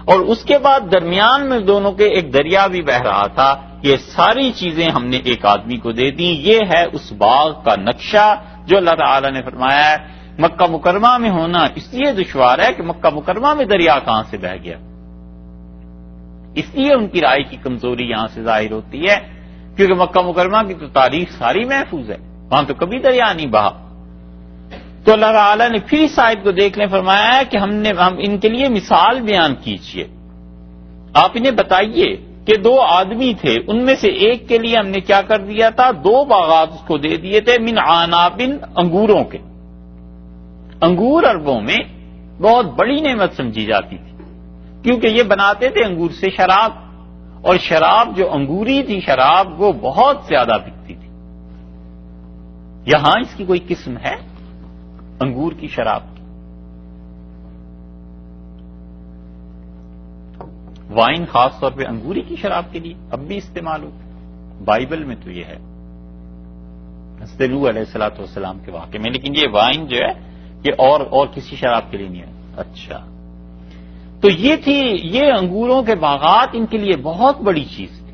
اور اس کے بعد درمیان میں دونوں کے ایک دریا بھی بہ رہا تھا۔ یہ ساری چیزیں ہم نے ایک آدمی کو دے دی۔ یہ ہے اس باغ کا نقشہ جو اللہ تعالیٰ نے فرمایا ہے مکہ مکرمہ میں ہونا اس لیے دشوار ہے کہ مکہ مکرمہ میں دریا کہاں سے بہ گیا۔ اس لیے ان کی رائے کی کمزوری یہاں سے ظاہر ہوتی ہے، کیونکہ مکہ مکرمہ کی تو تاریخ ساری محفوظ ہے، وہاں تو کبھی دریا نہیں بہا۔ تو اللہ تعالیٰ نے پھر اس آیت کو دیکھ لیں، فرمایا ہے کہ ہم ان کے لیے مثال بیان کیجئے، آپ انہیں بتائیے کہ دو آدمی تھے، ان میں سے ایک کے لیے ہم نے کیا کر دیا تھا، دو باغات اس کو دے دیے تھے، من عناب، انگوروں کے۔ انگور عربوں میں بہت بڑی نعمت سمجھی جاتی تھی، کیونکہ یہ بناتے تھے انگور سے شراب، اور شراب جو انگوری تھی شراب وہ بہت زیادہ بکتی تھی۔ یہاں اس کی کوئی قسم ہے انگور کی شراب کی؟ وائن خاص طور پہ انگوری کی شراب کے لیے اب بھی استعمال ہوتا ہے، بائبل میں تو یہ ہے حضرت نوح علیہ الصلوۃ والسلام کے واقعے میں، لیکن یہ وائن جو ہے یہ اور کسی شراب کے لیے نہیں ہے۔ اچھا، تو یہ تھی، یہ انگوروں کے باغات ان کے لیے بہت بڑی چیز تھی،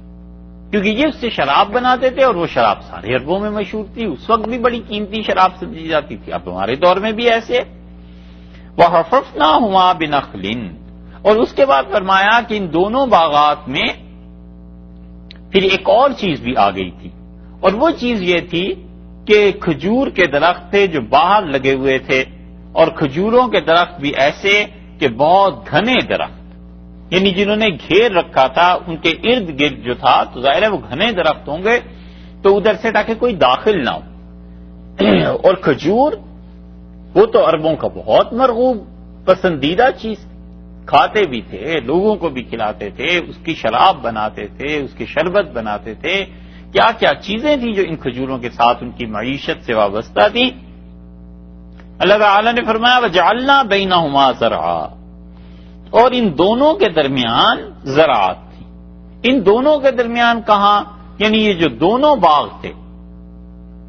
کیونکہ یہ اس سے شراب بناتے تھے، اور وہ شراب سارے عربوں میں مشہور تھی، اس وقت بھی بڑی قیمتی شراب سمجھی جاتی تھی، اب ہمارے دور میں بھی ایسے۔ وَحَفَفْنَاهُمَا بِنَخْلٍ، اور اس کے بعد فرمایا کہ ان دونوں باغات میں پھر ایک اور چیز بھی آ گئی تھی، اور وہ چیز یہ تھی کہ کھجور کے درخت تھے جو باہر لگے ہوئے تھے، اور کھجوروں کے درخت بھی ایسے کہ بہت گھنے درخت، یعنی جنہوں نے گھیر رکھا تھا ان کے ارد گرد جو تھا، تو ظاہر ہے وہ گھنے درخت ہوں گے، تو ادھر سے تاکہ کوئی داخل نہ ہو۔ اور کھجور وہ تو عربوں کا بہت مرغوب پسندیدہ چیز، کھاتے بھی تھے، لوگوں کو بھی کھلاتے تھے، اس کی شراب بناتے تھے، اس کی شربت بناتے تھے، کیا کیا چیزیں تھیں جو ان کھجوروں کے ساتھ ان کی معیشت سے وابستہ تھی۔ اللہ تعالی نے فرمایا وَجَعَلْنَا بَيْنَهُمَا زَرْعًا، اور ان دونوں کے درمیان زراعت تھی۔ ان دونوں کے درمیان کہاں؟ یعنی یہ جو دونوں باغ تھے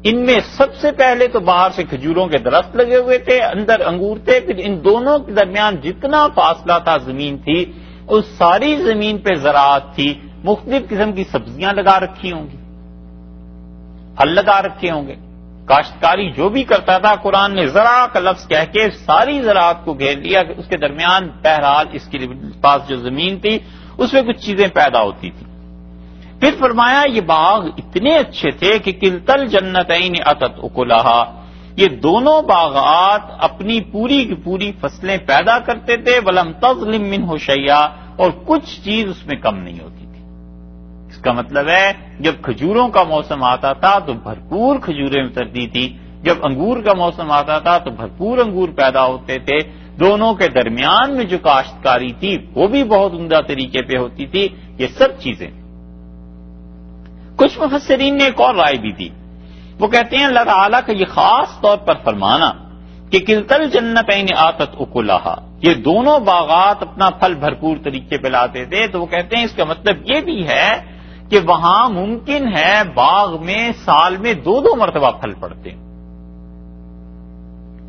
ان میں سب سے پہلے تو باہر سے کھجوروں کے درخت لگے ہوئے تھے، اندر انگور تھے، پھر ان دونوں کے درمیان جتنا فاصلہ تھا زمین تھی، اس ساری زمین پہ زراعت تھی، مختلف قسم کی سبزیاں لگا رکھی ہوں گی، پھل لگا رکھے ہوں گے، کاشتکاری جو بھی کرتا تھا، قرآن نے زرع کا لفظ کہہ کے ساری زراعت کو گھیر لیا کہ اس کے درمیان بہرحال اس کے پاس جو زمین تھی اس میں کچھ چیزیں پیدا ہوتی تھی۔ پھر فرمایا یہ باغ اتنے اچھے تھے کہ کلتل جنتین اتت اکلہا، یہ دونوں باغات اپنی پوری کی پوری فصلیں پیدا کرتے تھے، ولم تظلم منہ شیئا، اور کچھ چیز اس میں کم نہیں ہوتی تھی۔ اس کا مطلب ہے جب کھجوروں کا موسم آتا تھا تو بھرپور کھجوریں اترتی تھی، جب انگور کا موسم آتا تھا تو بھرپور انگور پیدا ہوتے تھے، دونوں کے درمیان میں جو کاشتکاری تھی وہ بھی بہت عمدہ طریقے پہ ہوتی تھی۔ یہ سب چیزیں کچھ مفسرین نے ایک اور رائے بھی دی، وہ کہتے ہیں اللہ تعالیٰ کا یہ خاص طور پر فرمانا کہ کلتل جنتین آتت اکلہا، یہ دونوں باغات اپنا پھل بھرپور طریقے پہ لاتے تھے، تو وہ کہتے ہیں اس کا مطلب یہ بھی ہے کہ وہاں ممکن ہے باغ میں سال میں 2 مرتبہ پھل پڑتے ہیں،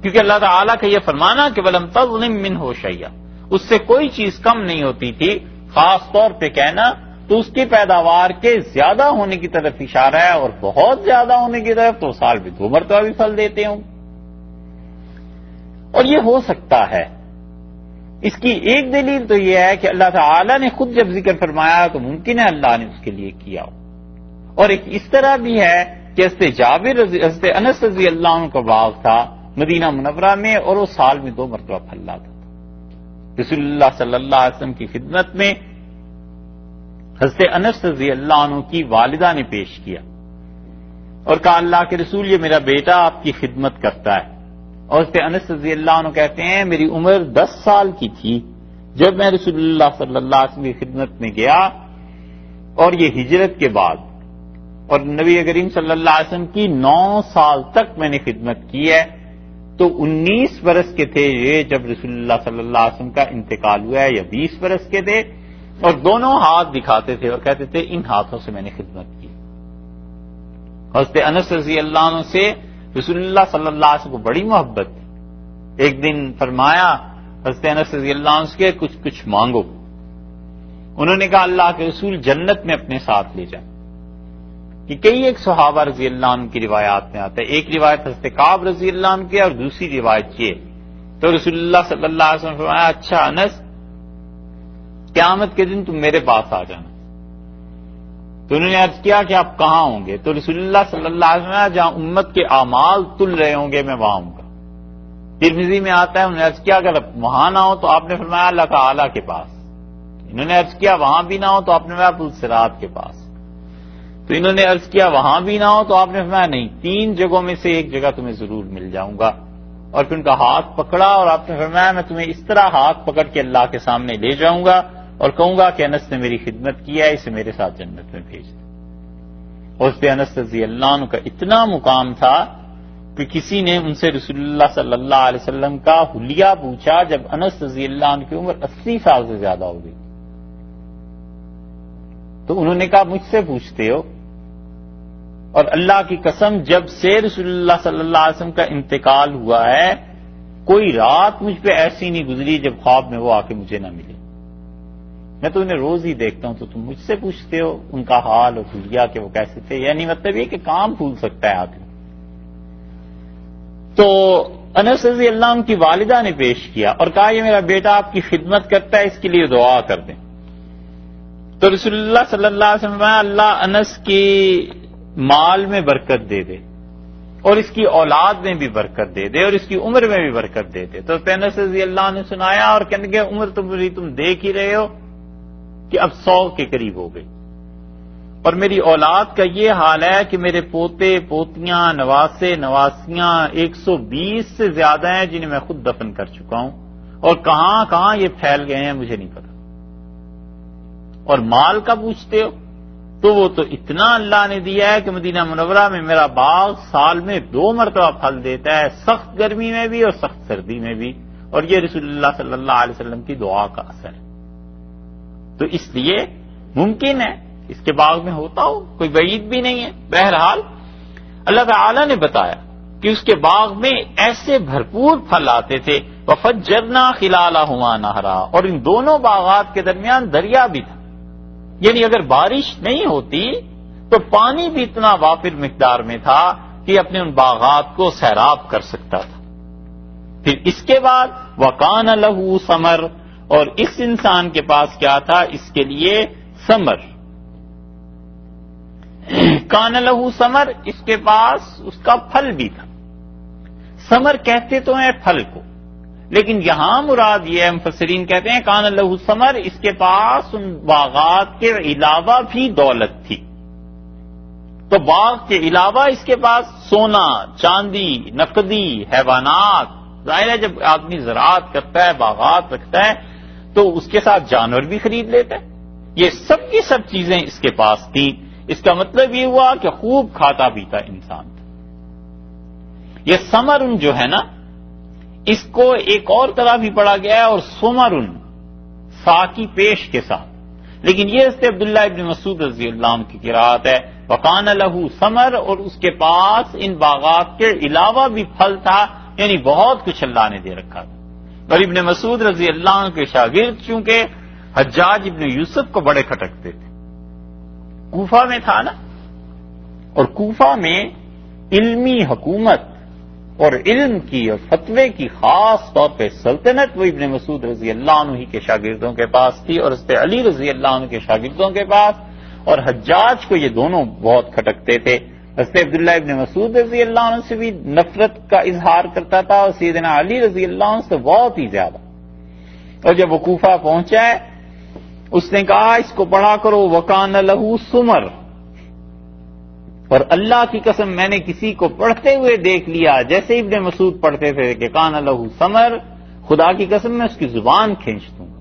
کیونکہ اللہ تعالیٰ کا یہ فرمانا کہ وَلَمْ تَظْلِمْ مِنْهُ شَيْئًا، اس سے کوئی چیز کم نہیں ہوتی تھی، خاص طور پہ کہنا تو اس کی پیداوار کے زیادہ ہونے کی طرف اشارہ ہے، اور بہت زیادہ ہونے کی طرف تو سال میں 2 مرتبہ بھی پھل دیتے ہوں۔ اور یہ ہو سکتا ہے، اس کی ایک دلیل تو یہ ہے کہ اللہ تعالیٰ نے خود جب ذکر فرمایا تو ممکن ہے اللہ نے اس کے لیے کیا ہو، اور ایک اس طرح بھی ہے کہ حضرت انس رضی اللہ عنہ کا باغ تھا مدینہ منورہ میں، اور وہ سال میں 2 مرتبہ پھل لاتا تھا۔ رسول اللہ صلی اللہ علیہ وسلم کی خدمت میں حضرت انس رضی اللہ عنہ کی والدہ نے پیش کیا اور کہا اللہ کے رسول یہ میرا بیٹا آپ کی خدمت کرتا ہے، اور حضرت انس رضی اللہ عنہ کہتے ہیں میری عمر 10 سال کی تھی جب میں رسول اللہ صلی اللہ علیہ وسلم کی خدمت میں گیا، اور یہ ہجرت کے بعد، اور نبی کریم صلی اللہ علیہ وسلم کی 9 سال تک میں نے خدمت کی ہے، تو 19 برس کے تھے یہ جب رسول اللہ صلی اللہ علیہ وسلم کا انتقال ہوا ہے، یا 20 برس کے تھے، اور دونوں ہاتھ دکھاتے تھے اور کہتے تھے ان ہاتھوں سے میں نے خدمت کی۔ حضرت انس رضی اللہ عنہ سے رسول اللہ صلی اللہ علیہ وسلم کو بڑی محبت تھی۔ ایک دن فرمایا حضرت انس رضی اللہ عنہ سے کچھ مانگو، انہوں نے کہا اللہ کے رسول جنت میں اپنے ساتھ لے جائیں، کہ کئی ایک صحابہ رضی اللہ عنہ کی روایات میں آتا ہے، ایک روایت حضرت کعب رضی اللہ عنہ کی اور دوسری روایت یہ، تو رسول اللہ صلی اللہ علیہ وسلم نے فرمایا اچھا انس قیامت کے دن تم میرے پاس آ جانا۔ تو انہوں نے عرض کیا کہ آپ کہاں ہوں گے؟ تو رسول اللہ صلی اللہ علیہ وسلم جہاں امت کے اعمال تل رہے ہوں گے میں وہاں ہوں گا۔ ترمذی میں آتا ہے انہوں نے عرض کیا اگر وہاں نہ ہو تو آپ نے فرمایا اللہ تعالیٰ کے پاس، انہوں نے عرض کیا وہاں بھی نہ ہو تو آپ نے فرمایا پل کے پاس، تو انہوں نے عرض کیا وہاں بھی نہ ہو تو آپ نے فرمایا نہیں 3 جگہوں میں سے ایک جگہ تمہیں ضرور مل جاؤں گا، اور پھر ان کا ہاتھ پکڑا اور آپ نے فرمایا میں تمہیں اس طرح ہاتھ پکڑ کے اللہ کے سامنے لے جاؤں گا اور کہوں گا کہ انس نے میری خدمت کی ہے، اسے میرے ساتھ جنت میں بھیج دیں۔ اور اس پہ انس رضی اللہ عنہ کا اتنا مقام تھا کہ کسی نے ان سے رسول اللہ صلی اللہ علیہ وسلم کا حلیہ پوچھا جب انس رضی اللہ عنہ کی عمر 80 سال سے زیادہ ہو گئی، تو انہوں نے کہا مجھ سے پوچھتے ہو؟ اور اللہ کی قسم جب سے رسول اللہ صلی اللہ علیہ وسلم کا انتقال ہوا ہے کوئی رات مجھ پہ ایسی نہیں گزری جب خواب میں وہ آ کے مجھے نہ ملے، میں تو انہیں روز ہی دیکھتا ہوں، تو تم مجھ سے پوچھتے ہو ان کا حال اور حلیہ کہ وہ کیسے تھے؟ یعنی مطلب یہ کہ کام بھول سکتا ہے آدمی۔ تو انس رضی اللہ عنہ کی والدہ نے پیش کیا اور کہا یہ میرا بیٹا آپ کی خدمت کرتا ہے، اس کے لیے دعا کر دیں۔ تو رسول اللہ صلی اللہ علیہ وسلم اللہ انس کی مال میں برکت دے دے اور اس کی اولاد میں بھی برکت دے دے اور اس کی عمر میں بھی برکت دے دے۔ تو انس رضی اللہ عنہ نے سنایا اور کہنے کہ عمر تم دیکھ ہی رہے ہو کہ اب 100 کے قریب ہو گئی، اور میری اولاد کا یہ حال ہے کہ میرے پوتے پوتیاں نواسے نواسیاں 120 سے زیادہ ہیں جنہیں میں خود دفن کر چکا ہوں، اور کہاں کہاں یہ پھیل گئے ہیں مجھے نہیں پتا۔ اور مال کا پوچھتے ہو تو وہ تو اتنا اللہ نے دیا ہے کہ مدینہ منورہ میں میرا باغ سال میں 2 مرتبہ پھل دیتا ہے، سخت گرمی میں بھی اور سخت سردی میں بھی، اور یہ رسول اللہ صلی اللہ علیہ وسلم کی دعا کا اثر ہے۔ تو اس لیے ممکن ہے اس کے باغ میں ہوتا ہو، کوئی بعید بھی نہیں ہے۔ بہرحال اللہ تعالی نے بتایا کہ اس کے باغ میں ایسے بھرپور پھل آتے تھے، وَفَجَّرْنَا خِلَالَهُمَا نَهْرًا، اور ان دونوں باغات کے درمیان دریا بھی تھا، یعنی اگر بارش نہیں ہوتی تو پانی بھی اتنا وافر مقدار میں تھا کہ اپنے ان باغات کو سیراب کر سکتا تھا۔ پھر اس کے بعد وَكَانَ لَهُ ثَمَرٌ، اور اس انسان کے پاس کیا تھا؟ اس کے لیے ثمر، کان لہو ثمر، اس کے پاس اس کا پھل بھی تھا۔ ثمر کہتے تو ہیں پھل کو، لیکن یہاں مراد یہ ہے، مفسرین کہتے ہیں کان لہ ثمر، اس کے پاس ان باغات کے علاوہ بھی دولت تھی. تو باغ کے علاوہ اس کے پاس سونا، چاندی، نقدی، حیوانات. ظاہر ہے جب آدمی زراعت کرتا ہے، باغات رکھتا ہے، تو اس کے ساتھ جانور بھی خرید لیتا ہے. یہ سب کی سب چیزیں اس کے پاس تھیں. اس کا مطلب یہ ہوا کہ خوب کھاتا پیتا انسان تھا. یہ ثمرن جو ہے نا، اس کو ایک اور طرح بھی پڑھا گیا ہے، اور سمرن سا کی پیش کے ساتھ. لیکن یہ اس سے عبداللہ ابن مسعود رضی اللہ عنہ کی قرات ہے، وَقَانَ لَهُ ثَمَرٌ، اور اس کے پاس ان باغات کے علاوہ بھی پھل تھا، یعنی بہت کچھ اللہ نے دے رکھا تھا. اور ابن مسعود رضی اللہ عنہ کے شاگرد چونکہ حجاج ابن یوسف کو بڑے کھٹکتے تھے، کوفہ میں تھا نا، اور کوفہ میں علمی حکومت اور علم کی اور فتوے کی خاص طور پہ سلطنت وہ ابن مسعود رضی اللہ عنہ ہی کے شاگردوں کے پاس تھی، اور حضرت علی رضی اللہ عنہ کے شاگردوں کے پاس. اور حجاج کو یہ دونوں بہت کھٹکتے تھے. حضرت عبداللہ ابن مسعود رضی اللہ عنہ سے بھی نفرت کا اظہار کرتا تھا، اور سیدنا علی رضی اللہ عنہ سے بہت ہی زیادہ. اور جب وہ کوفہ پہنچا ہے، اس نے کہا اس کو پڑھا کرو وَقَانَ لَهُ ثَمَرٌ، اور اللہ کی قسم میں نے کسی کو پڑھتے ہوئے دیکھ لیا جیسے ابن مسعود پڑھتے تھے کہ کان لہ ثمر، خدا کی قسم میں اس کی زبان کھینچ دوں گا.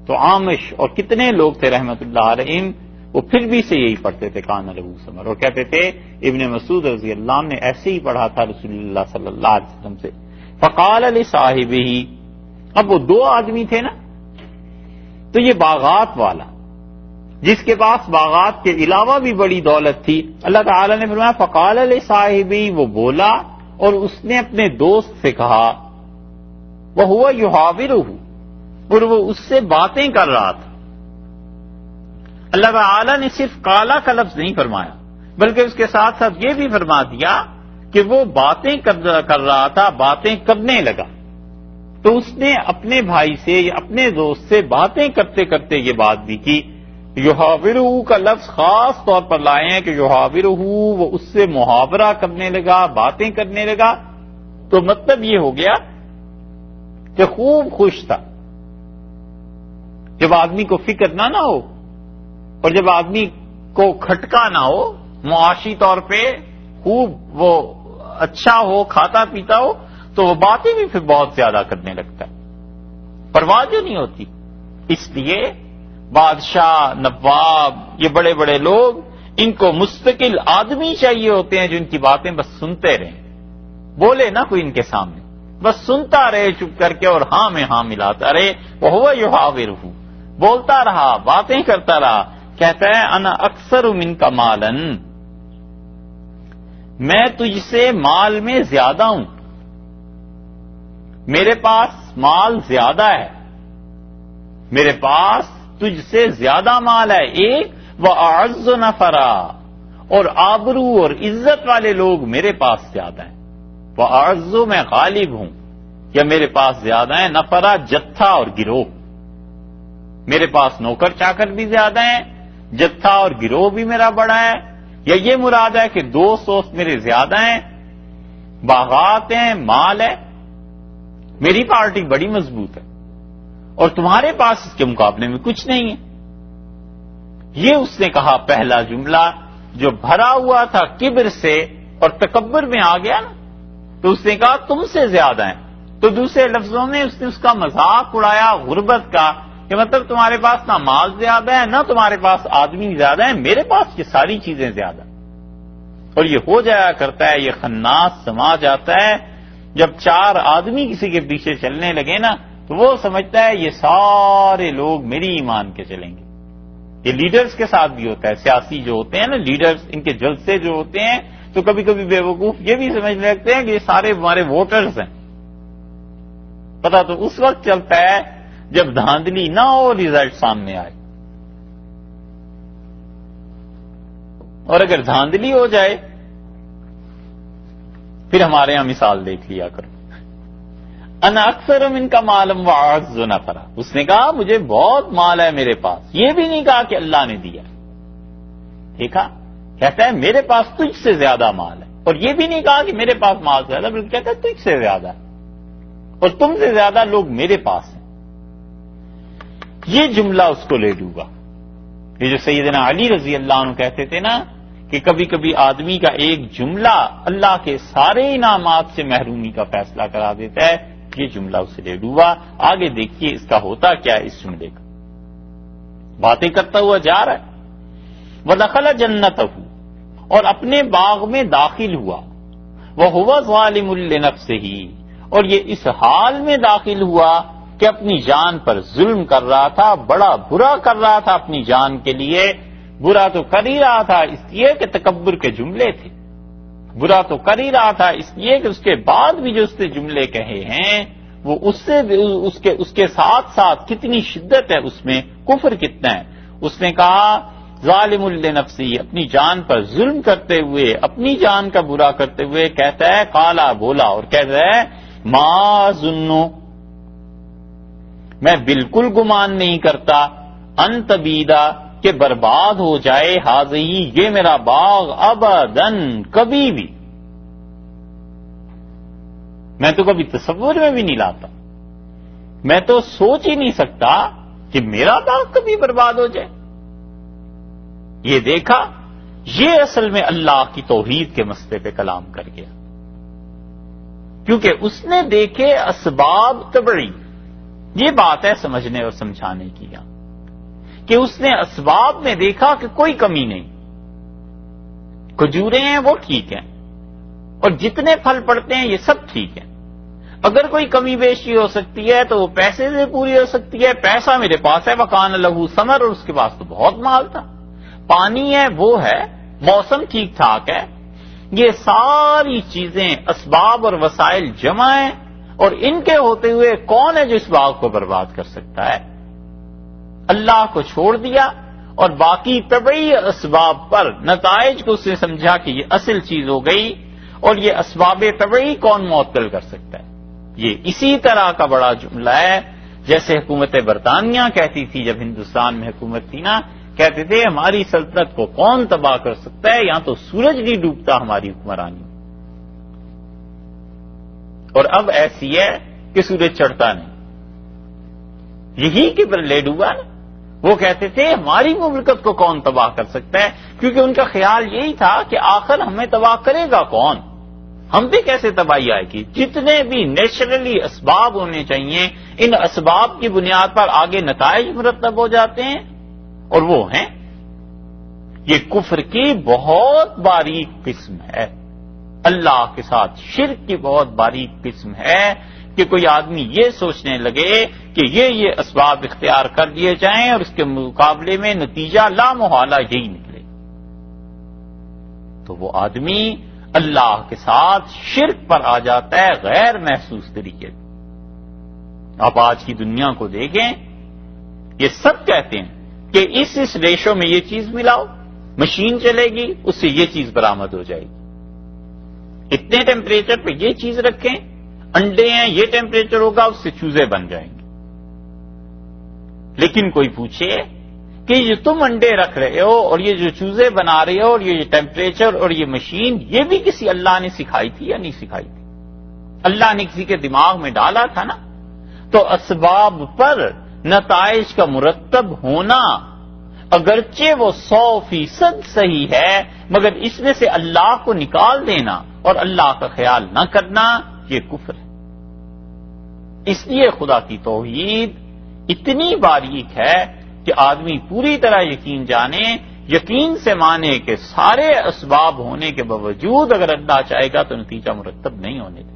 تو عامش اور کتنے لوگ تھے رحمت اللہ علیہم، وہ پھر بھی سے یہی پڑھتے تھے کان لہ ثمر، اور کہتے تھے ابن مسعود رضی اللہ عنہ نے ایسے ہی پڑھا تھا رسول اللہ صلی اللہ علیہ وسلم سے. فقال لصاحبہ، اب وہ دو آدمی تھے نا، تو یہ باغات والا جس کے پاس باغات کے علاوہ بھی بڑی دولت تھی، اللہ تعالی نے فرمایا فقال لصاحبہ، وہ بولا اور اس نے اپنے دوست سے کہا، وہو یحاورہ، اور وہ اس سے باتیں کر رہا تھا. اللہ تعالی نے صرف قالا کا لفظ نہیں فرمایا، بلکہ اس کے ساتھ ساتھ یہ بھی فرما دیا کہ وہ باتیں کر رہا تھا، باتیں کرنے لگا. تو اس نے اپنے بھائی سے یا اپنے دوست سے باتیں کرتے کرتے یہ بات بھی کی. یحاورہ کا لفظ خاص طور پر لائے ہیں کہ یحاورہ، وہ اس سے محاورہ کرنے لگا، باتیں کرنے لگا. تو مطلب یہ ہو گیا کہ خوب خوش تھا. جب آدمی کو فکر نہ ہو، اور جب آدمی کو کھٹکا نہ ہو، معاشی طور پہ خوب وہ اچھا ہو، کھاتا پیتا ہو، تو وہ باتیں بھی پھر بہت زیادہ کرنے لگتا ہے، پرواہ جو نہیں ہوتی. اس لیے بادشاہ، نواب، یہ بڑے بڑے لوگ، ان کو مستقل آدمی چاہیے ہوتے ہیں جو ان کی باتیں بس سنتے رہیں، بولے نہ کوئی ان کے سامنے، بس سنتا رہے چپ کر کے اور ہاں میں ہاں ملاتا رہے. وہو یحاورہ، بولتا رہا، باتیں کرتا رہا. کہتا ہے انا اکثر منک مالا، میں تجھ سے مال میں زیادہ ہوں، میرے پاس مال زیادہ ہے، میرے پاس تجھ سے زیادہ مال ہے. ایک وَأَعَزُّ نَفَرًا، اور آبرو اور عزت والے لوگ میرے پاس زیادہ ہیں. وَأَعَزُّ، میں غالب ہوں، یا میرے پاس زیادہ ہیں. نفرا، جتھا اور گروہ، میرے پاس نوکر چاکر بھی زیادہ ہیں، جتھا اور گروہ بھی میرا بڑا ہے. یا یہ مراد ہے کہ دوست میرے زیادہ ہیں، باغات ہیں، مال ہے، میری پارٹی بڑی مضبوط ہے، اور تمہارے پاس اس کے مقابلے میں کچھ نہیں ہے. یہ اس نے کہا پہلا جملہ جو بھرا ہوا تھا کبر سے اور تکبر میں آ گیا نا، تو اس نے کہا تم سے زیادہ ہیں. تو دوسرے لفظوں میں اس نے اس کا مذاق اڑایا غربت کا، کہ مطلب تمہارے پاس نہ مال زیادہ ہے، نہ تمہارے پاس آدمی زیادہ ہے، میرے پاس یہ ساری چیزیں زیادہ. اور یہ ہو جایا کرتا ہے، یہ خناس سماج آتا ہے جب چار آدمی کسی کے پیچھے چلنے لگے نا، تو وہ سمجھتا ہے یہ سارے لوگ میری ایمان کے چلیں گے. یہ لیڈرز کے ساتھ بھی ہوتا ہے، سیاسی جو ہوتے ہیں نا لیڈرز، ان کے جلسے جو ہوتے ہیں، تو کبھی کبھی بے وقوف یہ بھی سمجھنے لگتے ہیں کہ یہ سارے ہمارے ووٹرز ہیں. پتہ تو اس وقت چلتا ہے جب دھاندلی نہ ہو، رزلٹ سامنے آئے. اور اگر دھاندلی ہو جائے پھر ہمارے یہاں مثال دیکھ لیا کرو. انا اکثر منک مالا واعز نفرا، اس نے کہا مجھے بہت مال ہے میرے پاس. یہ بھی نہیں کہا کہ اللہ نے دیا، دیکھا، کہتا ہے میرے پاس تجھ سے زیادہ مال ہے. اور یہ بھی نہیں کہا کہ میرے پاس مال زیادہ، بلکہ کہتا ہے تجھ سے زیادہ ہے. اور تم سے زیادہ لوگ میرے پاس ہیں. یہ جملہ اس کو لے ڈوبا. یہ جو سیدنا علی رضی اللہ عنہ کہتے تھے نا کہ کبھی کبھی آدمی کا ایک جملہ اللہ کے سارے انعامات سے محرومی کا فیصلہ کرا دیتا ہے، یہ جملہ اسے لے ڈوبا. آگے دیکھیے اس کا ہوتا کیا ہے. اس جملے کا باتیں کرتا ہوا جا رہا ہے. وَدَخَلَ جَنَّتَهُ، اور اپنے باغ میں داخل ہوا. وَهُوَ ظَالِمٌ لِّنَفْسِهِ، اور یہ اس حال میں داخل ہوا کہ اپنی جان پر ظلم کر رہا تھا، بڑا برا کر رہا تھا اپنی جان کے لیے. برا تو کر ہی رہا تھا اس لیے کہ تکبر کے جملے تھے، برا تو کر ہی رہا تھا اس لیے کہ اس کے بعد بھی جو اس نے جملے کہے ہیں وہ اس کے ساتھ ساتھ کتنی شدت ہے اس میں، کفر کتنا ہے. اس نے کہا ظالم لنفسی، اپنی جان پر ظلم کرتے ہوئے، اپنی جان کا برا کرتے ہوئے کہتا ہے، قالا بولا اور کہتا ہے ما ظنو، میں بالکل گمان نہیں کرتا، ان تبیدا، کہ برباد ہو جائے، حاضی، یہ میرا باغ، ابدن، کبھی بھی. میں تو کبھی تصور میں بھی نہیں لاتا، میں تو سوچ ہی نہیں سکتا کہ میرا باغ کبھی برباد ہو جائے. یہ دیکھا، یہ اصل میں اللہ کی توحید کے مسئلے پہ کلام کر گیا، کیونکہ اس نے دیکھے اسباب طبعی. یہ بات ہے سمجھنے اور سمجھانے کی یہاں کہ اس نے اسباب میں دیکھا کہ کوئی کمی نہیں، کھجوریں ہیں وہ ٹھیک ہیں، اور جتنے پھل پڑتے ہیں یہ سب ٹھیک ہیں. اگر کوئی کمی بیشی ہو سکتی ہے تو وہ پیسے سے پوری ہو سکتی ہے، پیسہ میرے پاس ہے، وکان لہو ثمر، اور اس کے پاس تو بہت مال تھا. پانی ہے وہ ہے، موسم ٹھیک ٹھاک ہے. یہ ساری چیزیں اسباب اور وسائل جمع ہیں، اور ان کے ہوتے ہوئے کون ہے جو اس باغ کو برباد کر سکتا ہے؟ اللہ کو چھوڑ دیا اور باقی طبعی اسباب پر نتائج کو اس نے سمجھا کہ یہ اصل چیز ہو گئی، اور یہ اسباب طبعی کون معطل کر سکتا ہے؟ یہ اسی طرح کا بڑا جملہ ہے جیسے حکومت برطانیہ کہتی تھی جب ہندوستان میں حکومت تھی نا، کہتے تھے ہماری سلطنت کو کون تباہ کر سکتا ہے، یہاں تو سورج نہیں ڈوبتا ہماری حکمرانی. اور اب ایسی ہے کہ سورج چڑھتا نہیں. یہی کبر لے ڈوبا نا. وہ کہتے تھے ہماری مملکت کو کون تباہ کر سکتا ہے، کیونکہ ان کا خیال یہی تھا کہ آخر ہمیں تباہ کرے گا کون، ہم پہ کیسے تباہی آئے گی. جتنے بھی نیچرلی اسباب ہونے چاہیے، ان اسباب کی بنیاد پر آگے نتائج مرتب ہو جاتے ہیں، اور وہ ہیں یہ کفر کی بہت باریک قسم ہے. اللہ کے ساتھ شرک کی بہت باریک قسم ہے کہ کوئی آدمی یہ سوچنے لگے کہ یہ اسباب اختیار کر دیے جائیں اور اس کے مقابلے میں نتیجہ لامحالہ یہی نکلے، تو وہ آدمی اللہ کے ساتھ شرک پر آ جاتا ہے غیر محسوس طریقے سے. آپ آج کی دنیا کو دیکھیں، یہ سب کہتے ہیں کہ اس ریشو میں یہ چیز ملاؤ، مشین چلے گی، اس سے یہ چیز برآمد ہو جائے گی. اتنے ٹیمپریچر پہ یہ چیز رکھیں، انڈے ہیں یہ ٹیمپریچر ہوگا، اس سے چوزے بن جائیں گے. لیکن کوئی پوچھے کہ یہ تم انڈے رکھ رہے ہو اور یہ جو چوزے بنا رہے ہو اور یہ ٹیمپریچر اور یہ مشین، یہ بھی کسی اللہ نے سکھائی تھی یا نہیں سکھائی تھی؟ اللہ نے کسی کے دماغ میں ڈالا تھا نا. تو اسباب پر نتائج کا مرتب ہونا اگرچہ وہ 100% صحیح ہے، مگر اس میں سے اللہ کو نکال دینا اور اللہ کا خیال نہ کرنا یہ کفر ہے. اس لیے خدا کی توحید اتنی باریک ہے کہ آدمی پوری طرح یقین جانے، یقین سے مانے کہ سارے اسباب ہونے کے باوجود اگر اللہ چاہے گا تو نتیجہ مرتب نہیں ہونے دے.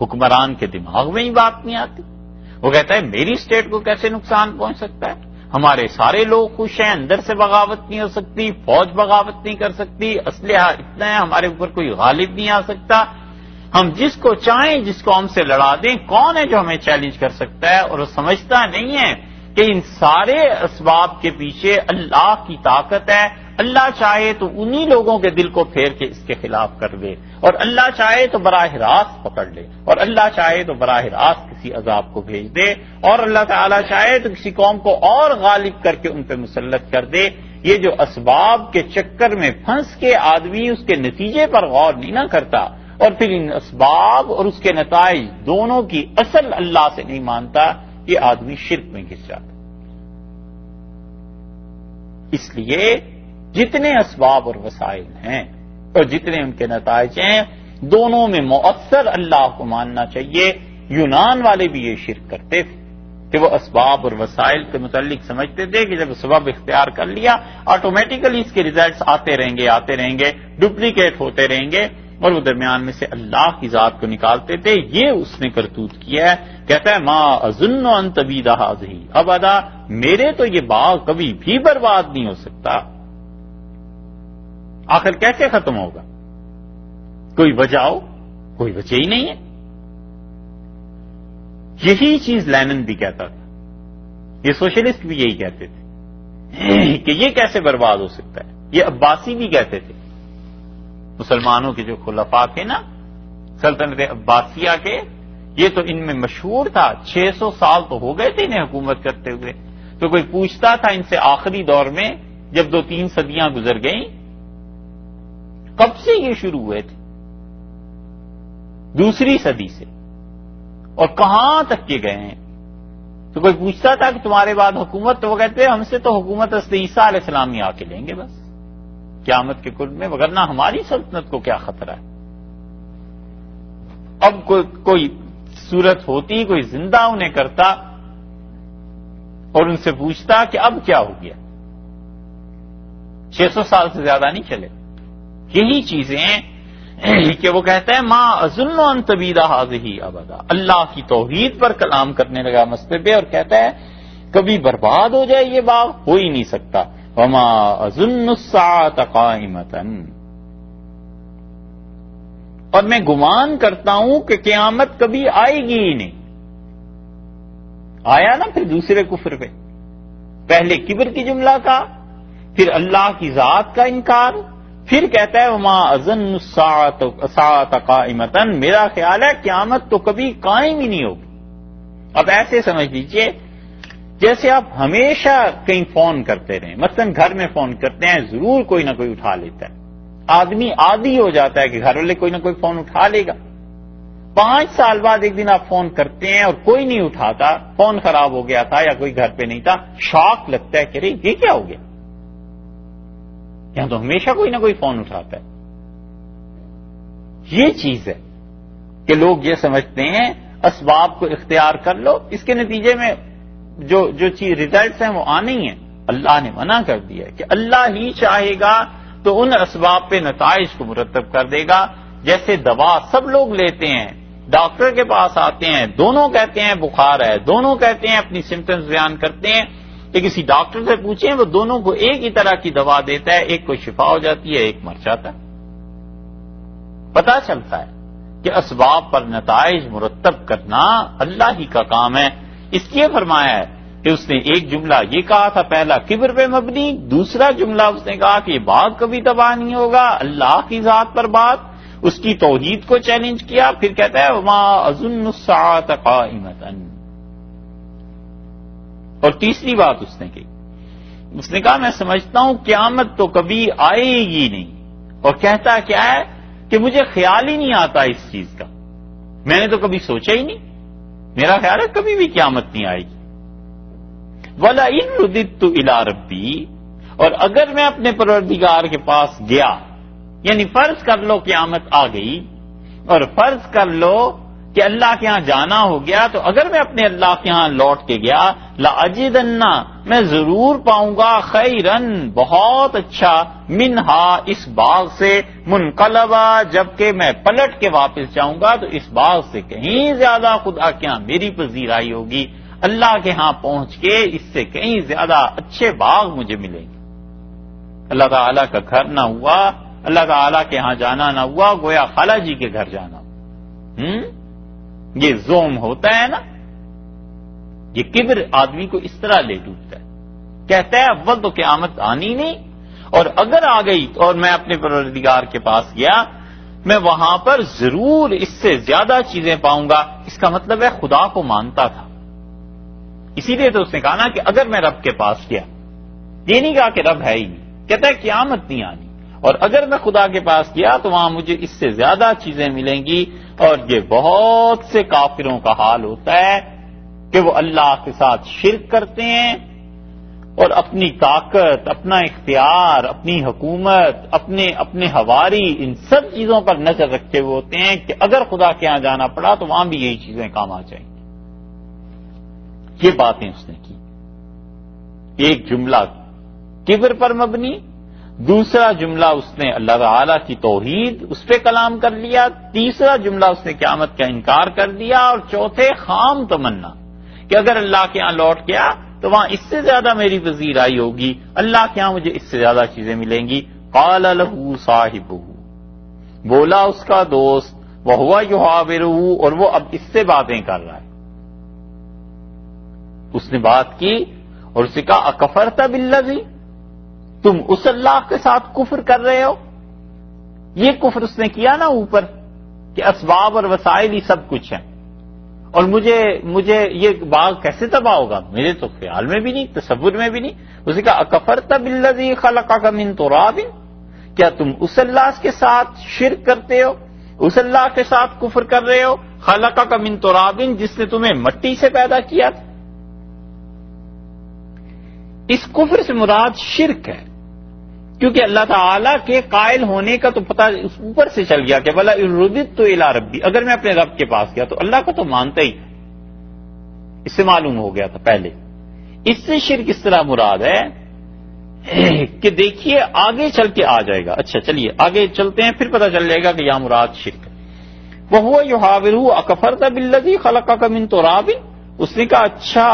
حکمران کے دماغ میں ہی بات نہیں آتی. وہ کہتا ہے میری اسٹیٹ کو کیسے نقصان پہنچ سکتا ہے، ہمارے سارے لوگ خوش ہیں، اندر سے بغاوت نہیں ہو سکتی، فوج بغاوت نہیں کر سکتی، اسلحہ اتنا ہے، ہمارے اوپر کوئی غالب نہیں آ سکتا، ہم جس کو چاہیں جس کو ہم سے لڑا دیں، کون ہے جو ہمیں چیلنج کر سکتا ہے؟ اور وہ سمجھتا نہیں ہے کہ ان سارے اسباب کے پیچھے اللہ کی طاقت ہے. اللہ چاہے تو انہی لوگوں کے دل کو پھیر کے اس کے خلاف کر دے، اور اللہ چاہے تو براہ راست پکڑ لے، اور اللہ چاہے تو براہ راست کسی عذاب کو بھیج دے، اور اللہ تعالیٰ چاہے تو کسی قوم کو اور غالب کر کے ان پہ مسلط کر دے. یہ جو اسباب کے چکر میں پھنس کے آدمی اس کے نتیجے پر غور نہیں نہ کرتا، اور پھر ان اسباب اور اس کے نتائج دونوں کی اصل اللہ سے نہیں مانتا، یہ آدمی شرک میں گھس جاتا۔ اس لیے جتنے اسباب اور وسائل ہیں اور جتنے ان کے نتائج ہیں، دونوں میں مؤثر اللہ کو ماننا چاہیے۔ یونان والے بھی یہ شرک کرتے تھے کہ وہ اسباب اور وسائل کے متعلق سمجھتے تھے کہ جب سبب اختیار کر لیا آٹومیٹیکلی اس کے ریزلٹس آتے رہیں گے، ڈپلیکیٹ ہوتے رہیں گے، اور وہ درمیان میں سے اللہ کی ذات کو نکالتے تھے۔ یہ اس نے کرتوت کیا ہے۔ کہتا ہے ما اظن ان تبید هذه ابدا، میرے تو یہ باغ کبھی بھی برباد نہیں ہو سکتا۔ آخر کیسے ختم ہوگا؟ کوئی وجہ ہو؟ کوئی وجہ ہی نہیں ہے۔ یہی چیز لینن بھی کہتا تھا، یہ سوشلسٹ بھی یہی کہتے تھے کہ یہ کیسے برباد ہو سکتا ہے۔ یہ عباسی بھی کہتے تھے، مسلمانوں کے جو خلفاء تھے نا سلطنت عباسیہ کے، یہ تو ان میں مشہور تھا۔ 600 سال تو ہو گئے تھے انہیں حکومت کرتے ہوئے، تو کوئی پوچھتا تھا ان سے آخری دور میں جب 2-3 صدیاں گزر گئیں، کب سے یہ شروع ہوئے تھے؟ دوسری صدی سے، اور کہاں تک یہ گئے ہیں؟ تو کوئی پوچھتا تھا کہ تمہارے بعد حکومت، تو وہ کہتے ہیں ہم سے تو حکومت حضرت عیسیٰ علیہ السلام ہی آ کے لیں گے بس قیامت کے قرب میں، وگرنہ ہماری سلطنت کو کیا خطرہ ہے؟ اب کوئی صورت ہوتی، کوئی زندہ انہیں کرتا اور ان سے پوچھتا کہ اب کیا ہو گیا؟ 600 سال سے زیادہ نہیں چلے۔ یہی چیزیں کہ وہ کہتا ہے ما اظن ان تبید هذه ابدا، اللہ کی توحید پر کلام کرنے لگا مسئلے پہ، اور کہتا ہے کبھی برباد ہو جائے یہ باغ، ہو ہی نہیں سکتا۔ وما اظن الساعة قائمة، اور میں گمان کرتا ہوں کہ قیامت کبھی آئے گی ہی نہیں۔ آیا نا پھر دوسرے کفر پہ، پہلے کبر کی جملہ کا، پھر اللہ کی ذات کا انکار، پھر کہتا ہے وما اظن الساعة قائمة، میرا خیال ہے قیامت تو کبھی قائم ہی نہیں ہوگی۔ اب ایسے سمجھ لیجئے جیسے آپ ہمیشہ کہیں فون کرتے رہیں، مثلا گھر میں فون کرتے ہیں ضرور کوئی نہ کوئی اٹھا لیتا ہے، آدمی عادی ہو جاتا ہے کہ گھر والے کوئی نہ کوئی فون اٹھا لے گا۔ 5 سال بعد ایک دن آپ فون کرتے ہیں اور کوئی نہیں اٹھاتا، فون خراب ہو گیا تھا یا کوئی گھر پہ نہیں تھا، شاک لگتا ہے کہ رے یہ کیا ہو گیا؟ یہاں تو ہمیشہ کوئی نہ کوئی فون اٹھاتا ہے۔ یہ چیز ہے کہ لوگ یہ سمجھتے ہیں اسباب کو اختیار کر لو، اس کے نتیجے میں جو چیز ریزلٹس ہیں وہ آنے ہی ہیں۔ اللہ نے منع کر دیا ہے کہ اللہ ہی چاہے گا تو ان اسباب پہ نتائج کو مرتب کر دے گا۔ جیسے دوا سب لوگ لیتے ہیں، ڈاکٹر کے پاس آتے ہیں، دونوں کہتے ہیں بخار ہے، دونوں کہتے ہیں اپنی سمپٹمز بیان کرتے ہیں، کہ کسی ڈاکٹر سے پوچھیں وہ دونوں کو ایک ہی طرح کی دوا دیتا ہے، ایک کو شفا ہو جاتی ہے، ایک مر جاتا ہے۔ پتہ چلتا ہے کہ اسباب پر نتائج مرتب کرنا اللہ ہی کا کام ہے۔ اس لیے فرمایا ہے کہ اس نے ایک جملہ یہ کہا تھا، پہلا کبر پہ مبنی، دوسرا جملہ اس نے کہا کہ یہ باغ کبھی تباہ نہیں ہوگا، اللہ کی ذات پر بات، اس کی توحید کو چیلنج کیا، پھر کہتا ہے وما اظن الساعة قائمة۔ اور تیسری بات اس نے کی، اس نے کہا میں سمجھتا ہوں قیامت تو کبھی آئے گی نہیں، اور کہتا کیا ہے کہ مجھے خیال ہی نہیں آتا اس چیز کا، میں نے تو کبھی سوچا ہی نہیں، میرا خیال ہے کبھی بھی قیامت نہیں آئے گی۔ وَلَئِن رُدِدتُّ إِلَىٰ رَبِّي، اور اگر میں اپنے پروردگار کے پاس گیا، یعنی فرض کر لو قیامت آ گئی، اور فرض کر لو کہ اللہ کے ہاں جانا ہو گیا، تو اگر میں اپنے اللہ کے ہاں لوٹ کے گیا، لَأَجِدَنَّ، میں ضرور پاؤں گا، خَيْرًا، بہت اچھا، مِنْہا، اس باغ سے، مُنْقَلَبًا، جبکہ میں پلٹ کے واپس جاؤں گا تو اس باغ سے کہیں زیادہ خدا کے ہاں میری پذیرائی ہوگی، اللہ کے ہاں پہنچ کے اس سے کہیں زیادہ اچھے باغ مجھے ملیں گے۔ اللہ تعالیٰ کا گھر نہ ہوا، اللہ تعالیٰ کے ہاں جانا نہ ہوا، گویا خالہ جی کے گھر جانا ہوا۔ یہ زوم ہوتا ہے نا، یہ کبر آدمی کو اس طرح لے ڈوبتا ہے، کہتا ہے اول تو قیامت آنی نہیں، اور اگر آ گئی اور میں اپنے پروردگار کے پاس گیا، میں وہاں پر ضرور اس سے زیادہ چیزیں پاؤں گا۔ اس کا مطلب ہے خدا کو مانتا تھا، اسی لیے تو اس نے کہا نا کہ اگر میں رب کے پاس گیا، یہ نہیں کہا کہ رب ہے ہی نہیں، کہتا ہے قیامت نہیں آنی، اور اگر میں خدا کے پاس گیا تو وہاں مجھے اس سے زیادہ چیزیں ملیں گی. اور یہ بہت سے کافروں کا حال ہوتا ہے کہ وہ اللہ کے ساتھ شرک کرتے ہیں اور اپنی طاقت، اپنا اختیار، اپنی حکومت، اپنے ہواری، ان سب چیزوں پر نظر رکھتے ہوئے ہوتے ہیں کہ اگر خدا کے ہاں جانا پڑا تو وہاں بھی یہی چیزیں کام آ جائیں گی. یہ باتیں اس نے کی. ایک جملہ کبر پر مبنی، دوسرا جملہ اس نے اللہ تعالی کی توحید اس پہ کلام کر لیا، تیسرا جملہ اس نے قیامت کا انکار کر دیا، اور چوتھے خام تمنا کہ اگر اللہ کے ہاں لوٹ گیا تو وہاں اس سے زیادہ میری پذیرائی ہوگی، اللہ کے ہاں مجھے اس سے زیادہ چیزیں ملیں گی. قال له صاحبہ، بولا اس کا دوست، وہو یحاورہ، اور وہ اب اس سے باتیں کر رہا ہے. اس نے بات کی اور اسے کہا اکفرت بالذی، تم اس اللہ کے ساتھ کفر کر رہے ہو. یہ کفر اس نے کیا نا اوپر کہ اسباب اور وسائل ہی سب کچھ ہیں، اور مجھے یہ باغ کیسے تباہ ہوگا، میرے تو خیال میں بھی نہیں، تصور میں بھی نہیں. اسے کہا اکفرت بالذی خلقک من تراب، کیا تم اس اللہ کے ساتھ شرک کرتے ہو، اس اللہ کے ساتھ کفر کر رہے ہو، خلقک من تراب، جس نے تمہیں مٹی سے پیدا کیا تھا. اس کفر سے مراد شرک ہے، کیونکہ اللہ تعالیٰ کے قائل ہونے کا تو پتہ اس اوپر سے چل گیا کہ بلا رددت الی ربی، اگر میں اپنے رب کے پاس گیا تو اللہ کو تو مانتا ہی تھا، اس سے معلوم ہو گیا تھا پہلے. اس سے شرک اس طرح مراد ہے کہ دیکھیے آگے چل کے آ جائے گا. اچھا چلیے آگے چلتے ہیں، پھر پتہ چل جائے گا کہ یہ مراد شرک ہے. وہو یحاورہ اکفرت بالذی خلقک من تراب، اس نے کہا اچھا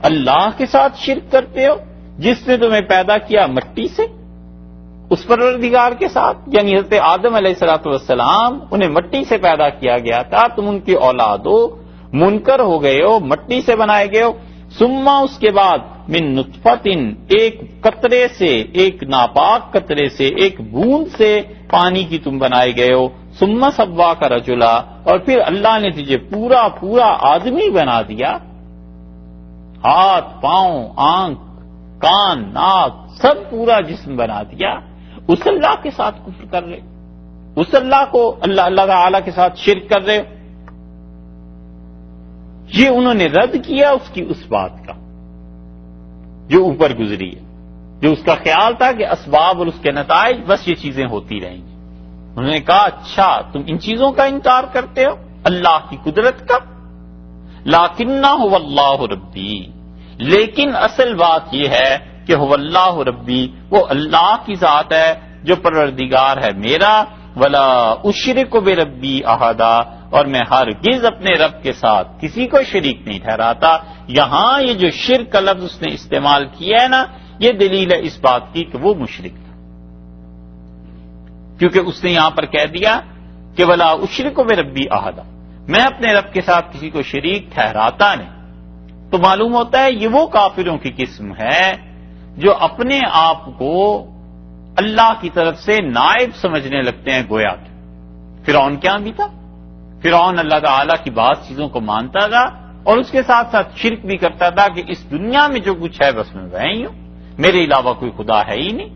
اللہ کے ساتھ شرک کرتے ہو جس نے تمہیں پیدا کیا مٹی سے، اس پروردگار کے ساتھ، یعنی حضرت آدم علیہ الصلوۃ والسلام انہیں مٹی سے پیدا کیا گیا تھا، تم ان کی اولاد ہو، منکر ہو گئے ہو، مٹی سے بنائے گئے ہو. ثم اس کے بعد من نطفۃ، ایک قطرے سے، ایک ناپاک قطرے سے، ایک بوند سے پانی کی تم بنائے گئے ہو. ثم سواک رجلا، اور پھر اللہ نے تجھے پورا آدمی بنا دیا، ہاتھ، پاؤں، آنکھ، کان، ناک، سب پورا جسم بنا دیا. اس اللہ کے ساتھ کفر کر رہے، اس اللہ کو اللہ تعالی کے ساتھ شرک کر رہے. یہ انہوں نے رد کیا اس بات کا جو اوپر گزری ہے، جو اس کا خیال تھا کہ اسباب اور اس کے نتائج بس یہ چیزیں ہوتی رہیں گی. انہوں نے کہا اچھا تم ان چیزوں کا انکار کرتے ہو، اللہ کی قدرت کا. لکنہ هو اللہ ربی، لیکن اصل بات یہ ہے کہ هو اللہ ربی، وہ اللہ کی ذات ہے جو پروردگار ہے میرا. ولا اشرک بربی احدا، اور میں ہرگز اپنے رب کے ساتھ کسی کو شریک نہیں ٹھہراتا. یہاں یہ جو شرک کا لفظ اس نے استعمال کیا ہے نا، یہ دلیل ہے اس بات کی کہ وہ مشرک تھا، کیونکہ اس نے یہاں پر کہہ دیا کہ ولا اشرک بربی احدا، میں اپنے رب کے ساتھ کسی کو شریک ٹھہراتا نہیں. تو معلوم ہوتا ہے یہ وہ کافروں کی قسم ہے جو اپنے آپ کو اللہ کی طرف سے نائب سمجھنے لگتے ہیں گویا کہ. فرعون کیا بھی تھا، فرعون اللہ تعالیٰ کی بعض چیزوں کو مانتا تھا اور اس کے ساتھ ساتھ شرک بھی کرتا تھا کہ اس دنیا میں جو کچھ ہے بس میں وہی ہوں، میرے علاوہ کوئی خدا ہے ہی نہیں.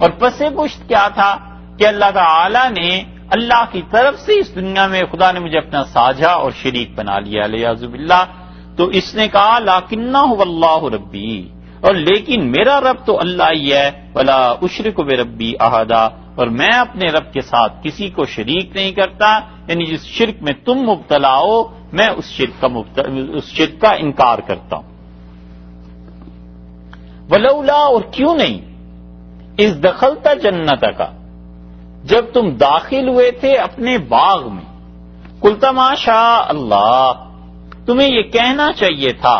اور پس پشت کیا تھا کہ اللہ تعالیٰ نے اللہ کی طرف سے اس دنیا میں خدا نے مجھے اپنا ساجھا اور شریک بنا لیا علیہ باللہ. تو اس نے کہا لاکنہ هو اللہ ربی، اور لیکن میرا رب تو اللہ ہی ہے. ولا اشرک بربی احدا، اور میں اپنے رب کے ساتھ کسی کو شریک نہیں کرتا. یعنی جس شرک میں تم مبتلا ہو میں اس شرک کا انکار کرتا ہوں. ولولا، اور کیوں نہیں، اذ دخلت جنتک، جب تم داخل ہوئے تھے اپنے باغ میں، قلت ما شاء اللہ، تمہیں یہ کہنا چاہیے تھا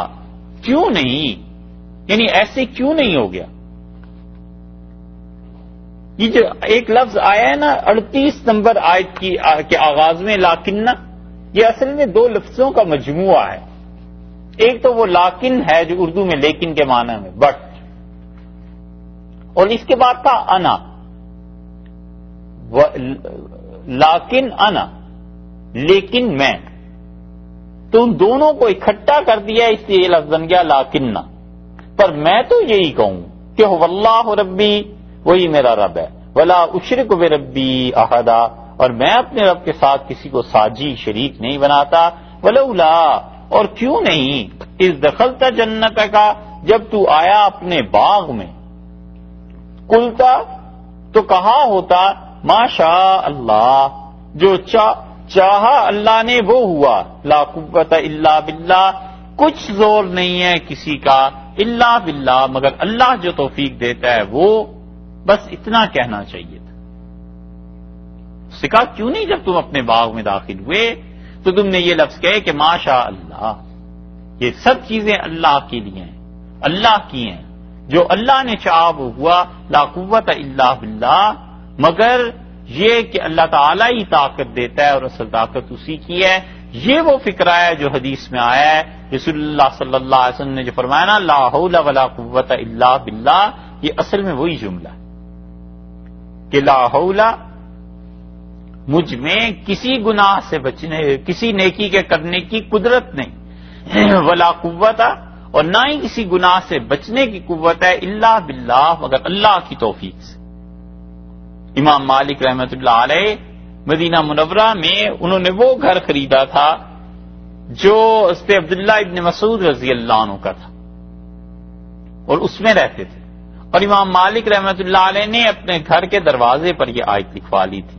کیوں نہیں، یعنی ایسے کیوں نہیں ہو گیا. یہ جو ایک لفظ آیا ہے نا 38 نمبر آیت کے آغاز میں لاکنہ، یہ اصل میں دو لفظوں کا مجموعہ ہے. ایک تو وہ لاکن ہے جو اردو میں لیکن کے معنی میں بٹ، اور اس کے بعد تھا انا، لاکن انا، لیکن میں. تو ان دونوں کو اکٹھا کر دیا اس لیے یہ لفظ بن گیا لاکنہ. پر میں تو یہی کہوں کہ هو اللہ ربی، وہی میرا رب ہے. ولا اشرک بربی احدا، اور میں اپنے رب کے ساتھ کسی کو ساجی شریک نہیں بناتا، ولولا، اور کیوں نہیں، اذ دخلت جنتک، جب تو آیا اپنے باغ میں، قلتا، تو کہا ہوتا، ما شاء اللہ، جو چاہا اللہ نے وہ ہوا، لا قوت الا باللہ، کچھ زور نہیں ہے کسی کا الا باللہ، مگر اللہ جو توفیق دیتا ہے وہ، بس اتنا کہنا چاہیے تھا۔ اس سے کہا کیوں نہیں جب تم اپنے باغ میں داخل ہوئے تو تم نے یہ لفظ کہے کہ ما شاء اللہ، یہ سب چیزیں اللہ کے لیے ہیں، اللہ کی ہیں، جو اللہ نے چاہا وہ ہوا، لا قوت الا باللہ، مگر یہ کہ اللہ تعالیٰ ہی طاقت دیتا ہے اور اصل طاقت اسی کی ہے۔ یہ وہ فکرہ ہے جو حدیث میں آیا ہے، رسول اللہ صلی اللہ علیہ وسلم نے جو فرمایا نا، لا حول ولا قوت الا باللہ، یہ اصل میں وہی جملہ ہے کہ لا حول، مجھ میں کسی گناہ سے بچنے، کسی نیکی کے کرنے کی قدرت نہیں، ولا قوت، اور نہ ہی کسی گناہ سے بچنے کی قوت ہے، الا باللہ، مگر اللہ کی توفیق سے۔ امام مالک رحمۃ اللہ علیہ مدینہ منورہ میں انہوں نے وہ گھر خریدا تھا جو حضرت عبداللہ ابن مسعود رضی اللہ عنہ کا تھا، اور اس میں رہتے تھے، اور امام مالک رحمۃ اللہ علیہ نے اپنے گھر کے دروازے پر یہ آیت لکھوا لی تھی،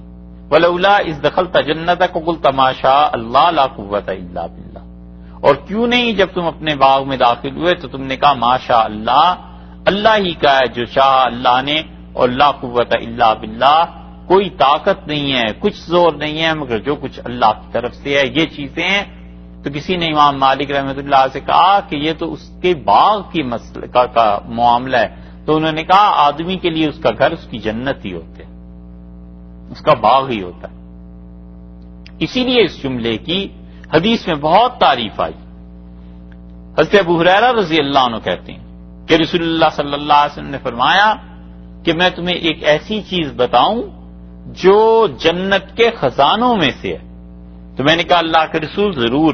ولولا اذ دخلت جنتک قلت ما شاء اللہ لا قوت الا باللہ، اور کیوں نہیں جب تم اپنے باغ میں داخل ہوئے تو تم نے کہا ما شاء اللہ، اللہ ہی کا ہے جو چاہا اللہ نے، اور لا قوت الا باللہ، کوئی طاقت نہیں ہے، کچھ زور نہیں ہے، مگر جو کچھ اللہ کی طرف سے ہے، یہ چیزیں ہیں۔ تو کسی نے امام مالک رحمۃ اللہ سے کہا کہ یہ تو اس کے باغ کی مسئلہ کا معاملہ ہے، تو انہوں نے کہا آدمی کے لیے اس کا گھر اس کی جنت ہی ہوتے ہے، اس کا باغ ہی ہوتا ہے۔ اسی لیے اس جملے کی حدیث میں بہت تعریف آئی۔ حضرت ابو ہریرہ رضی اللہ عنہ کہتے ہیں کہ رسول اللہ صلی اللہ علیہ وسلم نے فرمایا کہ میں تمہیں ایک ایسی چیز بتاؤں جو جنت کے خزانوں میں سے ہے، تو میں نے کہا اللہ کے رسول ضرور،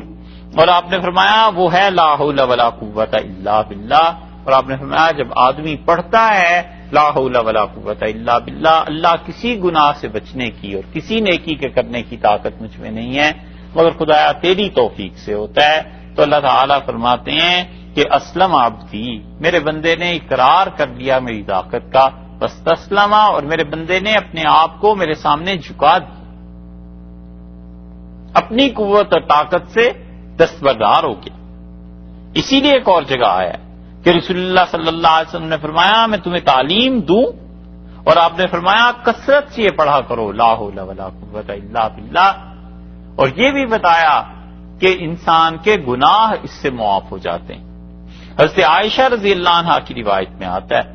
اور آپ نے فرمایا وہ ہے لا حول ولا قوت الا باللہ، اور آپ نے فرمایا جب آدمی پڑھتا ہے لا حول ولا قوت الا باللہ، اللہ کسی گناہ سے بچنے کی اور کسی نیکی کے کرنے کی طاقت مجھ میں نہیں ہے مگر خدایا تیری توفیق سے ہوتا ہے، تو اللہ تعالیٰ فرماتے ہیں کہ اسلم عبدی، میرے بندے نے اقرار کر لیا میری طاقت کا، بس تسلما، اور میرے بندے نے اپنے آپ کو میرے سامنے جھکا دیا، اپنی قوت اور طاقت سے دستبردار ہو گیا۔ اسی لیے ایک اور جگہ آیا کہ رسول اللہ صلی اللہ علیہ وسلم نے فرمایا میں تمہیں تعلیم دوں، اور آپ نے فرمایا کثرت سے یہ پڑھا کرو لا حول ولا قوت الا باللہ، اور یہ بھی بتایا کہ انسان کے گناہ اس سے معاف ہو جاتے ہیں۔ حضرت عائشہ رضی اللہ عنہا کی روایت میں آتا ہے،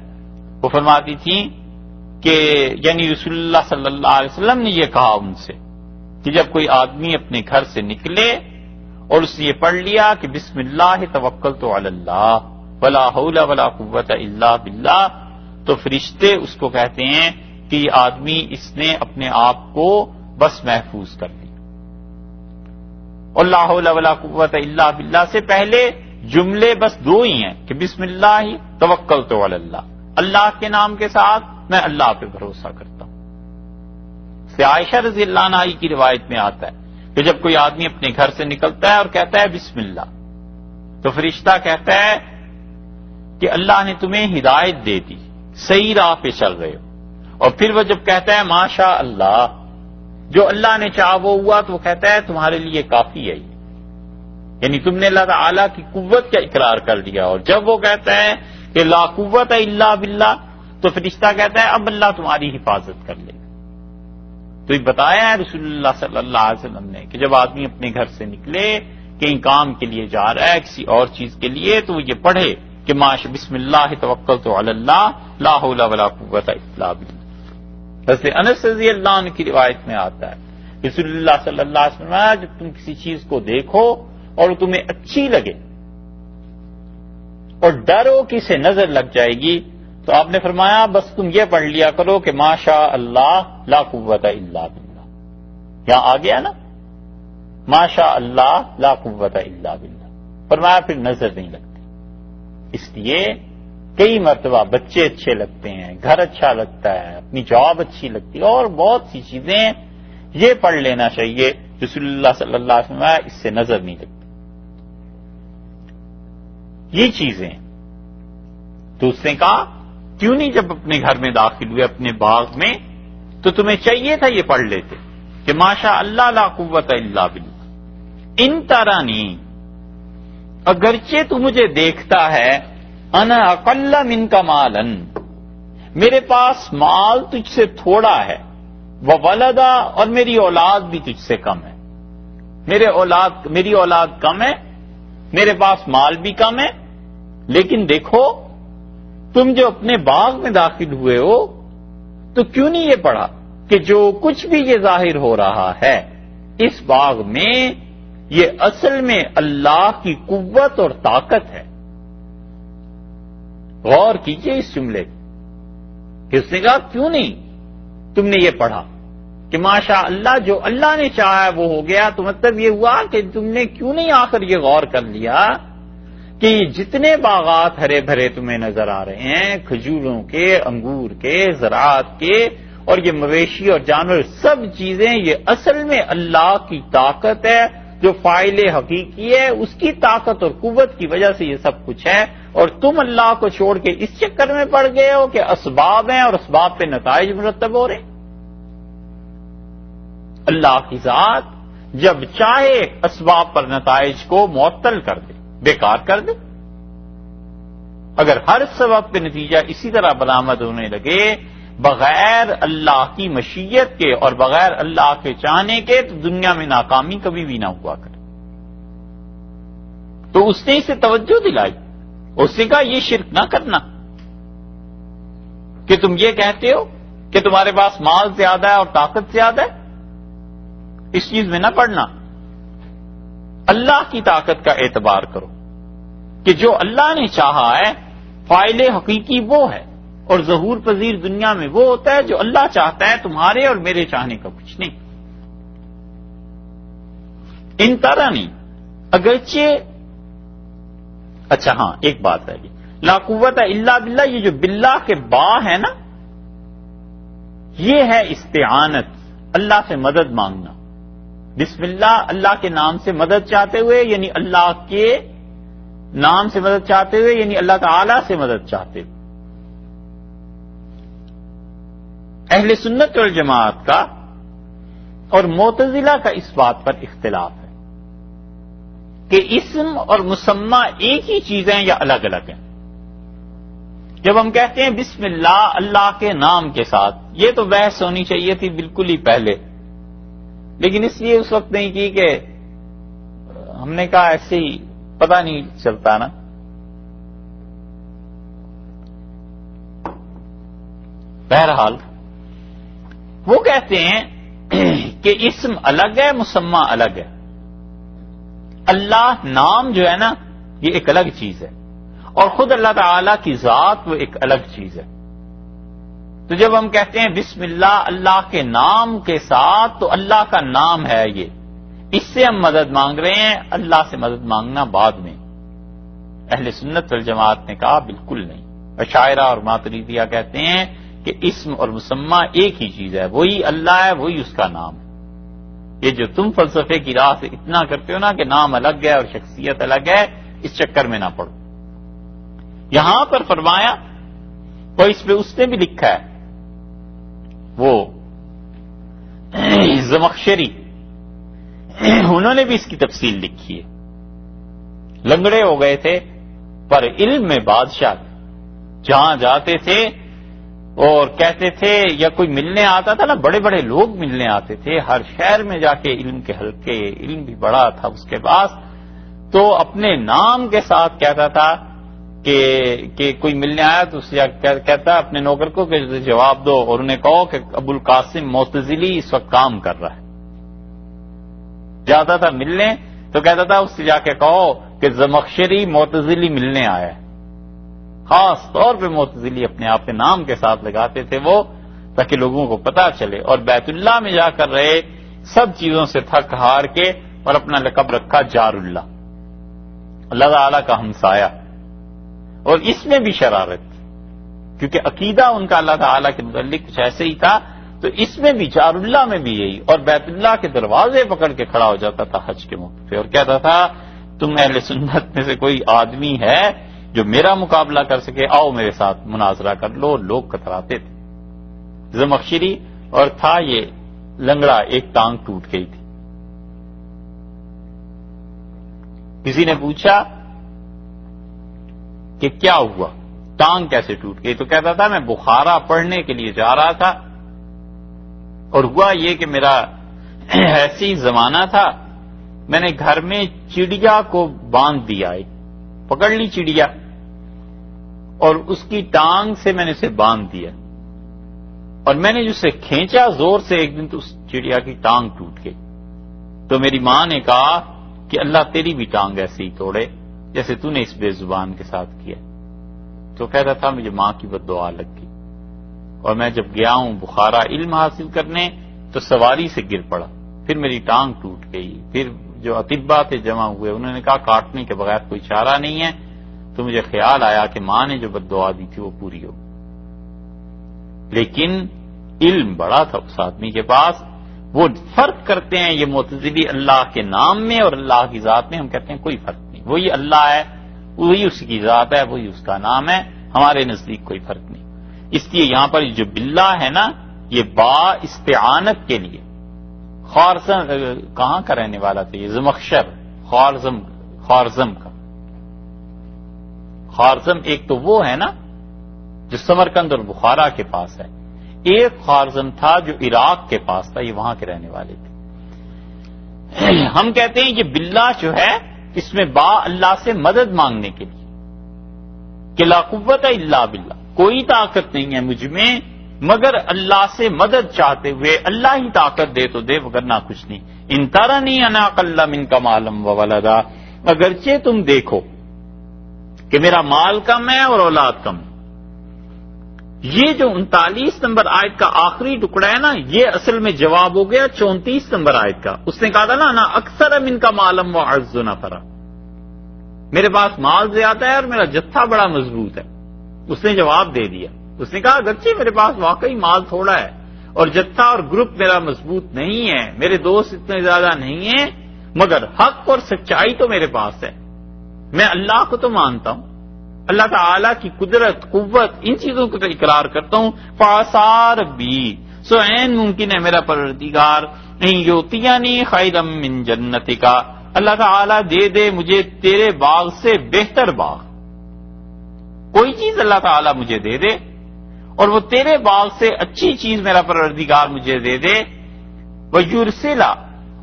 وہ فرماتی تھیں کہ یعنی رسول اللہ صلی اللہ علیہ وسلم نے یہ کہا ان سے کہ جب کوئی آدمی اپنے گھر سے نکلے اور اس نے یہ پڑھ لیا کہ بسم اللہ توکلت علی اللہ ولا حول ولا قوت الا باللہ، تو فرشتے اس کو کہتے ہیں کہ یہ آدمی اس نے اپنے آپ کو بس محفوظ کر لیا، اور لا حول ولا قوت الا باللہ سے پہلے جملے بس دو ہی ہیں کہ بسم اللہ توکلت علی اللہ، اللہ کے نام کے ساتھ میں اللہ پہ بھروسہ کرتا ہوں۔ سے عائشہ رضی اللہ عنہا کی روایت میں آتا ہے کہ جب کوئی آدمی اپنے گھر سے نکلتا ہے اور کہتا ہے بسم اللہ، تو فرشتہ کہتا ہے کہ اللہ نے تمہیں ہدایت دے دی، صحیح راہ پہ چل رہے ہو، اور پھر وہ جب کہتا ہے ماشاء اللہ، جو اللہ نے چاہا وہ ہوا، تو وہ کہتا ہے تمہارے لیے کافی ہے، یعنی تم نے اللہ تعالیٰ کی قوت کا اقرار کر لیا، اور جب وہ کہتا ہے کہ لا قوت الا باللہ، تو فرشتہ کہتا ہے اب اللہ تمہاری حفاظت کر لے گا۔ تو یہ بتایا ہے رسول اللہ صلی اللہ علیہ وسلم نے کہ جب آدمی اپنے گھر سے نکلے کہیں کام کے لیے جا رہا ہے کسی اور چیز کے لیے، تو وہ یہ پڑھے کہ بسم اللہ توکلت علی اللہ لا حول ولا قوت الا باللہ۔ حضرت انس رضی اللہ عنہ کی روایت میں آتا ہے رسول اللہ صلی اللہ علیہ وسلم نے جب تم کسی چیز کو دیکھو اور تمہیں اچھی لگے اور ڈرو کہ اسے نظر لگ جائے گی، تو آپ نے فرمایا بس تم یہ پڑھ لیا کرو کہ ما شاء اللہ لا قوت الا باللہ، یہاں آ گیا نا ما شاء اللہ لا قوت الا باللہ، فرمایا پھر نظر نہیں لگتی۔ اس لیے کئی مرتبہ بچے اچھے لگتے ہیں، گھر اچھا لگتا ہے، اپنی جاب اچھی لگتی ہے، اور بہت سی چیزیں یہ پڑھ لینا چاہیے. رسول اللہ صلی اللہ علیہ وسلم اس سے نظر نہیں لگتی. یہ چیزیں تو اس نے کہا کیوں نہیں جب اپنے گھر میں داخل ہوئے اپنے باغ میں تو تمہیں چاہیے تھا یہ پڑھ لیتے کہ ماشاء اللہ لا قوت الا باللہ ان ترانی، اگرچہ تو مجھے دیکھتا ہے انا اقل منک مالا، میرے پاس مال تجھ سے تھوڑا ہے، وولدا، اور میری اولاد بھی تجھ سے کم ہے. میری اولاد کم ہے، میرے پاس مال بھی کم ہے، لیکن دیکھو تم جو اپنے باغ میں داخل ہوئے ہو تو کیوں نہیں یہ پڑھا کہ جو کچھ بھی یہ ظاہر ہو رہا ہے اس باغ میں یہ اصل میں اللہ کی قوت اور طاقت ہے. غور کیجئے اس جملے کہ اس نے کہا کیوں نہیں تم نے یہ پڑھا کہ ماشاء اللہ جو اللہ نے چاہا وہ ہو گیا. تو مطلب یہ ہوا کہ تم نے کیوں نہیں آخر یہ غور کر لیا کہ یہ جتنے باغات ہرے بھرے تمہیں نظر آ رہے ہیں، کھجوروں کے، انگور کے، زراعت کے، اور یہ مویشی اور جانور، سب چیزیں یہ اصل میں اللہ کی طاقت ہے جو فاعل حقیقی ہے، اس کی طاقت اور قوت کی وجہ سے یہ سب کچھ ہے. اور تم اللہ کو چھوڑ کے اس چکر میں پڑ گئے ہو کہ اسباب ہیں اور اسباب پہ نتائج مرتب ہو رہے ہیں. اللہ کی ذات جب چاہے اسباب پر نتائج کو معطل کر دے، بیکار کر دے. اگر ہر سبب پہ نتیجہ اسی طرح برآمد ہونے لگے بغیر اللہ کی مشیت کے اور بغیر اللہ کے چاہنے کے تو دنیا میں ناکامی کبھی بھی نہ ہوا کرے. تو اس نے اسے توجہ دلائی، اس نے کہا یہ شرک نہ کرنا کہ تم یہ کہتے ہو کہ تمہارے پاس مال زیادہ ہے اور طاقت زیادہ ہے، اس چیز میں نہ پڑنا. اللہ کی طاقت کا اعتبار کرو کہ جو اللہ نے چاہا ہے فاعل حقیقی وہ ہے، اور ظہور پذیر دنیا میں وہ ہوتا ہے جو اللہ چاہتا ہے، تمہارے اور میرے چاہنے کا کچھ نہیں. ان طرح نہیں، اگرچہ اچھا ہاں ایک بات ہے لا قوت الا باللہ، یہ جو باللہ کے با ہے نا، یہ ہے استعانت، اللہ سے مدد مانگنا. بسم اللہ، اللہ کے نام سے مدد چاہتے ہوئے، یعنی اللہ کے نام سے مدد چاہتے ہوئے، یعنی اللہ تعالی سے مدد چاہتے ہوئے. اہل سنت والجماعت کا اور معتزلہ کا اس بات پر اختلاف ہے کہ اسم اور مسمى ایک ہی چیزیں یا الگ الگ ہیں. جب ہم کہتے ہیں بسم اللہ، اللہ کے نام کے ساتھ، یہ تو بحث ہونی چاہیے تھی بالکل ہی پہلے، لیکن اس لیے اس وقت نہیں کی کہ ہم نے کہا ایسے ہی پتہ نہیں چلتا نا. بہرحال وہ کہتے ہیں کہ اسم الگ ہے، مسمى الگ ہے. اللہ نام جو ہے نا یہ ایک الگ چیز ہے، اور خود اللہ تعالی کی ذات وہ ایک الگ چیز ہے. تو جب ہم کہتے ہیں بسم اللہ، اللہ کے نام کے ساتھ، تو اللہ کا نام ہے یہ، اس سے ہم مدد مانگ رہے ہیں، اللہ سے مدد مانگنا بعد میں. اہل سنت والجماعت نے کہا بالکل نہیں. اشاعرہ اور ماتریدیہ کہتے ہیں کہ اسم اور مسمى ایک ہی چیز ہے، وہی اللہ ہے، وہی اس کا نام ہے. یہ جو تم فلسفے کی راہ سے اتنا کرتے ہو نا کہ نام الگ ہے اور شخصیت الگ ہے، اس چکر میں نہ پڑو. یہاں پر فرمایا، اور اس پہ اس نے بھی لکھا ہے، وہ زمخشری، انہوں نے بھی اس کی تفصیل لکھی ہے. لنگڑے ہو گئے تھے پر علم میں بادشاہ، جہاں جاتے تھے اور کہتے تھے، یا کوئی ملنے آتا تھا نا، بڑے بڑے لوگ ملنے آتے تھے ہر شہر میں جا کے، علم کے حلقے، علم بھی بڑا تھا اس کے پاس، تو اپنے نام کے ساتھ کہتا تھا کہ کوئی ملنے آیا تو اسے کہتا اپنے نوکر کو کہ جواب دو، اور انہیں کہو کہ ابو القاسم معتزلی اس وقت کام کر رہا ہے. جاتا تھا ملنے تو کہتا تھا اس سے جا کے کہو کہ زمخشری معتزلی ملنے آیا ہے. خاص طور پہ معتزلی اپنے آپ کے نام کے ساتھ لگاتے تھے وہ، تاکہ لوگوں کو پتا چلے. اور بیت اللہ میں جا کر رہے، سب چیزوں سے تھک ہار کے، اور اپنا لقب رکھا جار اللہ، اللہ تعالی کا ہمسایہ. اور اس میں بھی شرارت، کیونکہ عقیدہ ان کا اللہ تعالیٰ کے متعلق کچھ ایسے ہی تھا، تو اس میں بھی جار اللہ میں بھی یہی، اور بیت اللہ کے دروازے پکڑ کے کھڑا ہو جاتا تھا حج کے موقع پہ اور کہتا تھا تم اہل سنت میں سے کوئی آدمی ہے جو میرا مقابلہ کر سکے، آؤ میرے ساتھ مناظرہ کر لو. لوگ کتراتے تھے. زمخشری اور تھا یہ لنگڑا، ایک ٹانگ ٹوٹ گئی تھی. کسی نے پوچھا کہ کیا ہوا، ٹانگ کیسے ٹوٹ گئی؟ تو کہتا تھا میں بخارا پڑھنے کے لیے جا رہا تھا اور ہوا یہ کہ میرا ایسی زمانہ تھا، میں نے گھر میں چڑیا کو باندھ دیا، پکڑ لی چڑیا اور اس کی ٹانگ سے میں نے اسے باندھ دیا، اور میں نے جسے کھینچا زور سے، ایک دن تو اس چڑیا کی ٹانگ ٹوٹ گئی. تو میری ماں نے کہا کہ اللہ تیری بھی ٹانگ ایسے ہی توڑے جیسے تو نے اس بے زبان کے ساتھ کیا. تو کہتا تھا مجھے ماں کی بد دعا لگ گئی، اور میں جب گیا ہوں بخارا علم حاصل کرنے تو سواری سے گر پڑا، پھر میری ٹانگ ٹوٹ گئی. پھر جو اطباء تھے جمع ہوئے، انہوں نے کہا کاٹنے کے بغیر کوئی چارہ نہیں ہے. تو مجھے خیال آیا کہ ماں نے جو بد دعا دی تھی وہ پوری ہو. لیکن علم بڑا تھا اس آدمی کے پاس. وہ فرق کرتے ہیں یہ معتزلی اللہ کے نام میں اور اللہ کی ذات میں. ہم کہتے ہیں کوئی فرق نہیں، وہی اللہ ہے، وہی اس کی ذات ہے، وہی اس کا نام ہے. ہمارے نزدیک کوئی فرق نہیں. اس لیے یہاں پر جو باللہ ہے نا، یہ با استعانت کے لیے. خوارزم کہاں کا رہنے والا تھا یہ؟ زمخشر، خوارزم کا. خوارزم ایک تو وہ ہے نا جو سمرقند اور بخارا کے پاس ہے، ایک خوارزم تھا جو عراق کے پاس تھا، یہ وہاں کے رہنے والے تھے. ہم کہتے ہیں یہ باللہ جو ہے اس میں با اللہ سے مدد مانگنے کے لیے کہ لا قوت الا باللہ، کوئی طاقت نہیں ہے مجھ میں مگر اللہ سے مدد چاہتے ہوئے. اللہ ہی طاقت دے تو دے وگرنہ کچھ نہیں. ان ترنی انا اقل منک مالا وولدا، اگرچہ تم دیکھو کہ میرا مال کم ہے اور اولاد کم. یہ جو 39 نمبر آیت کا آخری ٹکڑا ہے نا، یہ اصل میں جواب ہو گیا 34 نمبر آیت کا. اس نے کہا تھا نا اکثر منک مالم واعز نفرا، میرے پاس مال زیادہ ہے اور میرا جتھا بڑا مضبوط ہے. اس نے جواب دے دیا. اس نے کہا اگرچہ میرے پاس واقعی مال تھوڑا ہے اور جتھا اور گروپ میرا مضبوط نہیں ہے، میرے دوست اتنے زیادہ نہیں ہیں، مگر حق اور سچائی تو میرے پاس ہے. میں اللہ کو تو مانتا ہوں، اللہ تعالی کی قدرت، قوت، ان چیزوں کو تو اقرار کرتا ہوں. فآثار بھی سو عین ممکن ہے میرا پروردگار نہیں یوتیانی خیرم من جنتک، اللہ تعالی دے مجھے تیرے باغ سے بہتر باغ. کوئی چیز اللہ تعالی مجھے دے دے اور وہ تیرے باغ سے اچھی چیز میرا پروردگار مجھے دے دے. وَيُرْسِلَ،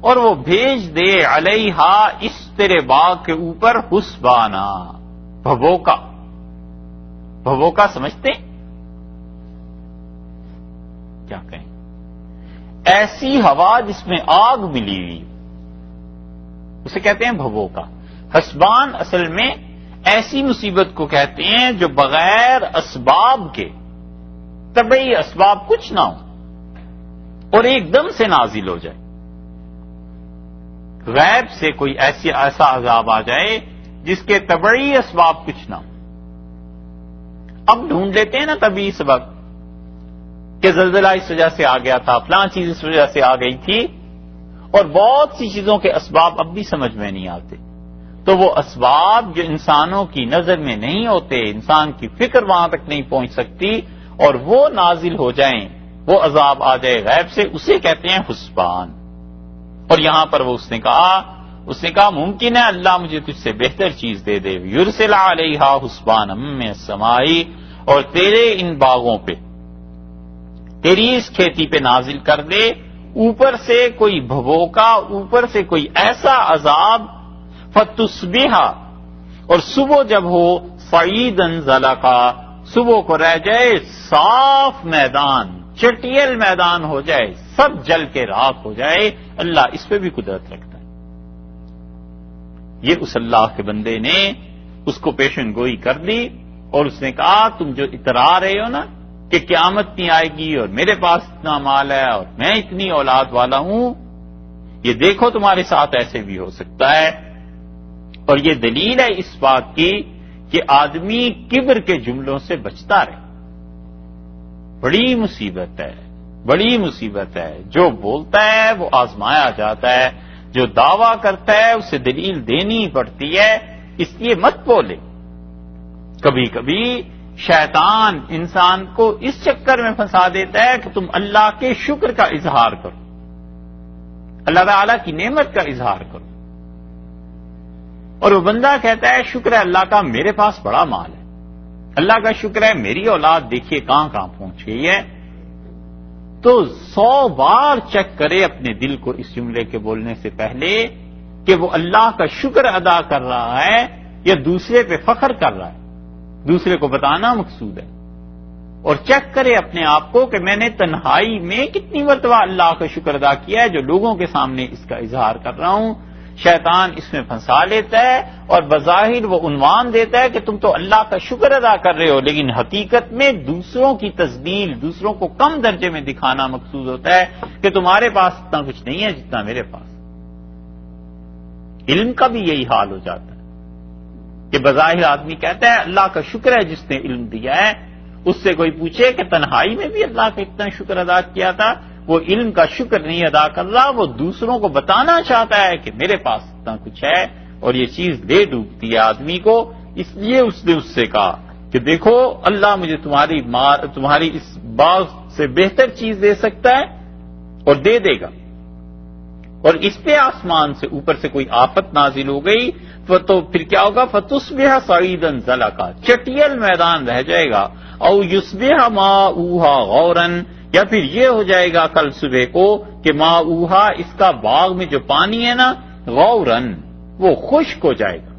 اور وہ بھیج دے علیہا، اس تیرے باغ کے اوپر حسبانا، بھبوکا. بھبوکا سمجھتے کیا کہیں؟ ایسی ہوا جس میں آگ ملی ہوئی، اسے کہتے ہیں بھبوکا. حسبان اصل میں ایسی مصیبت کو کہتے ہیں جو بغیر اسباب کے، طبعی اسباب کچھ نہ ہو اور ایک دم سے نازل ہو جائے. غیب سے کوئی ایسا عذاب آ جائے جس کے طبعی اسباب کچھ نہ ہو. اب ڈھونڈ لیتے ہیں نا طبعی سبب کہ زلزلہ اس وجہ سے آ گیا تھا، فلاں چیز اس وجہ سے آ گئی تھی، اور بہت سی چیزوں کے اسباب اب بھی سمجھ میں نہیں آتے. تو وہ اسباب جو انسانوں کی نظر میں نہیں ہوتے، انسان کی فکر وہاں تک نہیں پہنچ سکتی، اور وہ نازل ہو جائیں، وہ عذاب آ جائے غیب سے، اسے کہتے ہیں حسبان. اور یہاں پر وہ اس نے کہا ممکن ہے اللہ مجھے تجھ سے بہتر چیز دے دے. یرسل علیہا حسبانا من السماء، اور تیرے ان باغوں پہ، تیری اس کھیتی پہ نازل کر دے اوپر سے کوئی بھبوکا، اوپر سے کوئی ایسا عذاب، فتصبح، اور صبح جب ہو صعیدا زلقا، صبح کو رہ جائے صاف میدان، چٹیل میدان ہو جائے، سب جل کے راکھ ہو جائے. اللہ اس پہ بھی قدرت رکھتا ہے. یہ اس اللہ کے بندے نے اس کو پیشن گوئی کر دی اور اس نے کہا تم جو اترا رہے ہو نا کہ قیامت نہیں آئے گی اور میرے پاس اتنا مال ہے اور میں اتنی اولاد والا ہوں، یہ دیکھو تمہارے ساتھ ایسے بھی ہو سکتا ہے. اور یہ دلیل ہے اس بات کی کہ آدمی کبر کے جملوں سے بچتا رہے. بڑی مصیبت ہے، بڑی مصیبت ہے. جو بولتا ہے وہ آزمایا جاتا ہے، جو دعویٰ کرتا ہے اسے دلیل دینی پڑتی ہے. اس لیے مت بولے. کبھی کبھی شیطان انسان کو اس چکر میں پھنسا دیتا ہے کہ تم اللہ کے شکر کا اظہار کرو، اللہ تعالیٰ کی نعمت کا اظہار کرو. اور وہ بندہ کہتا ہے شکر ہے اللہ کا میرے پاس بڑا مال ہے، اللہ کا شکر ہے میری اولاد دیکھیے کہاں کہاں پہنچ گئی ہے. تو 100 بار چیک کرے اپنے دل کو اس جملے کے بولنے سے پہلے کہ وہ اللہ کا شکر ادا کر رہا ہے یا دوسرے پہ فخر کر رہا ہے، دوسرے کو بتانا مقصود ہے. اور چیک کرے اپنے آپ کو کہ میں نے تنہائی میں کتنی مرتبہ اللہ کا شکر ادا کیا ہے جو لوگوں کے سامنے اس کا اظہار کر رہا ہوں. شیطان اس میں پھنسا لیتا ہے اور بظاہر وہ عنوان دیتا ہے کہ تم تو اللہ کا شکر ادا کر رہے ہو، لیکن حقیقت میں دوسروں کی تذلیل، دوسروں کو کم درجے میں دکھانا مقصود ہوتا ہے کہ تمہارے پاس اتنا کچھ نہیں ہے جتنا میرے پاس. علم کا بھی یہی حال ہو جاتا ہے کہ بظاہر آدمی کہتا ہے اللہ کا شکر ہے جس نے علم دیا ہے. اس سے کوئی پوچھے کہ تنہائی میں بھی اللہ کا اتنا شکر ادا کیا تھا، وہ علم کا شکر نہیں ادا کر رہا، وہ دوسروں کو بتانا چاہتا ہے کہ میرے پاس اتنا کچھ ہے. اور یہ چیز لے ڈوبتی ہے آدمی کو. اس لیے اس نے اس سے کہا کہ دیکھو اللہ مجھے تمہاری اس باغ سے بہتر چیز دے سکتا ہے اور دے دے گا. اور اس پہ آسمان سے اوپر سے کوئی آفت نازل ہو گئی تو پھر کیا ہوگا؟ فتصبح صعیدا زلقا، چٹیل میدان رہ جائے گا. او یصبح ماؤہا غورا، یا پھر یہ ہو جائے گا کل صبح کو کہ ماؤہا اس کا باغ میں جو پانی ہے نا غورن، وہ خشک ہو جائے گا.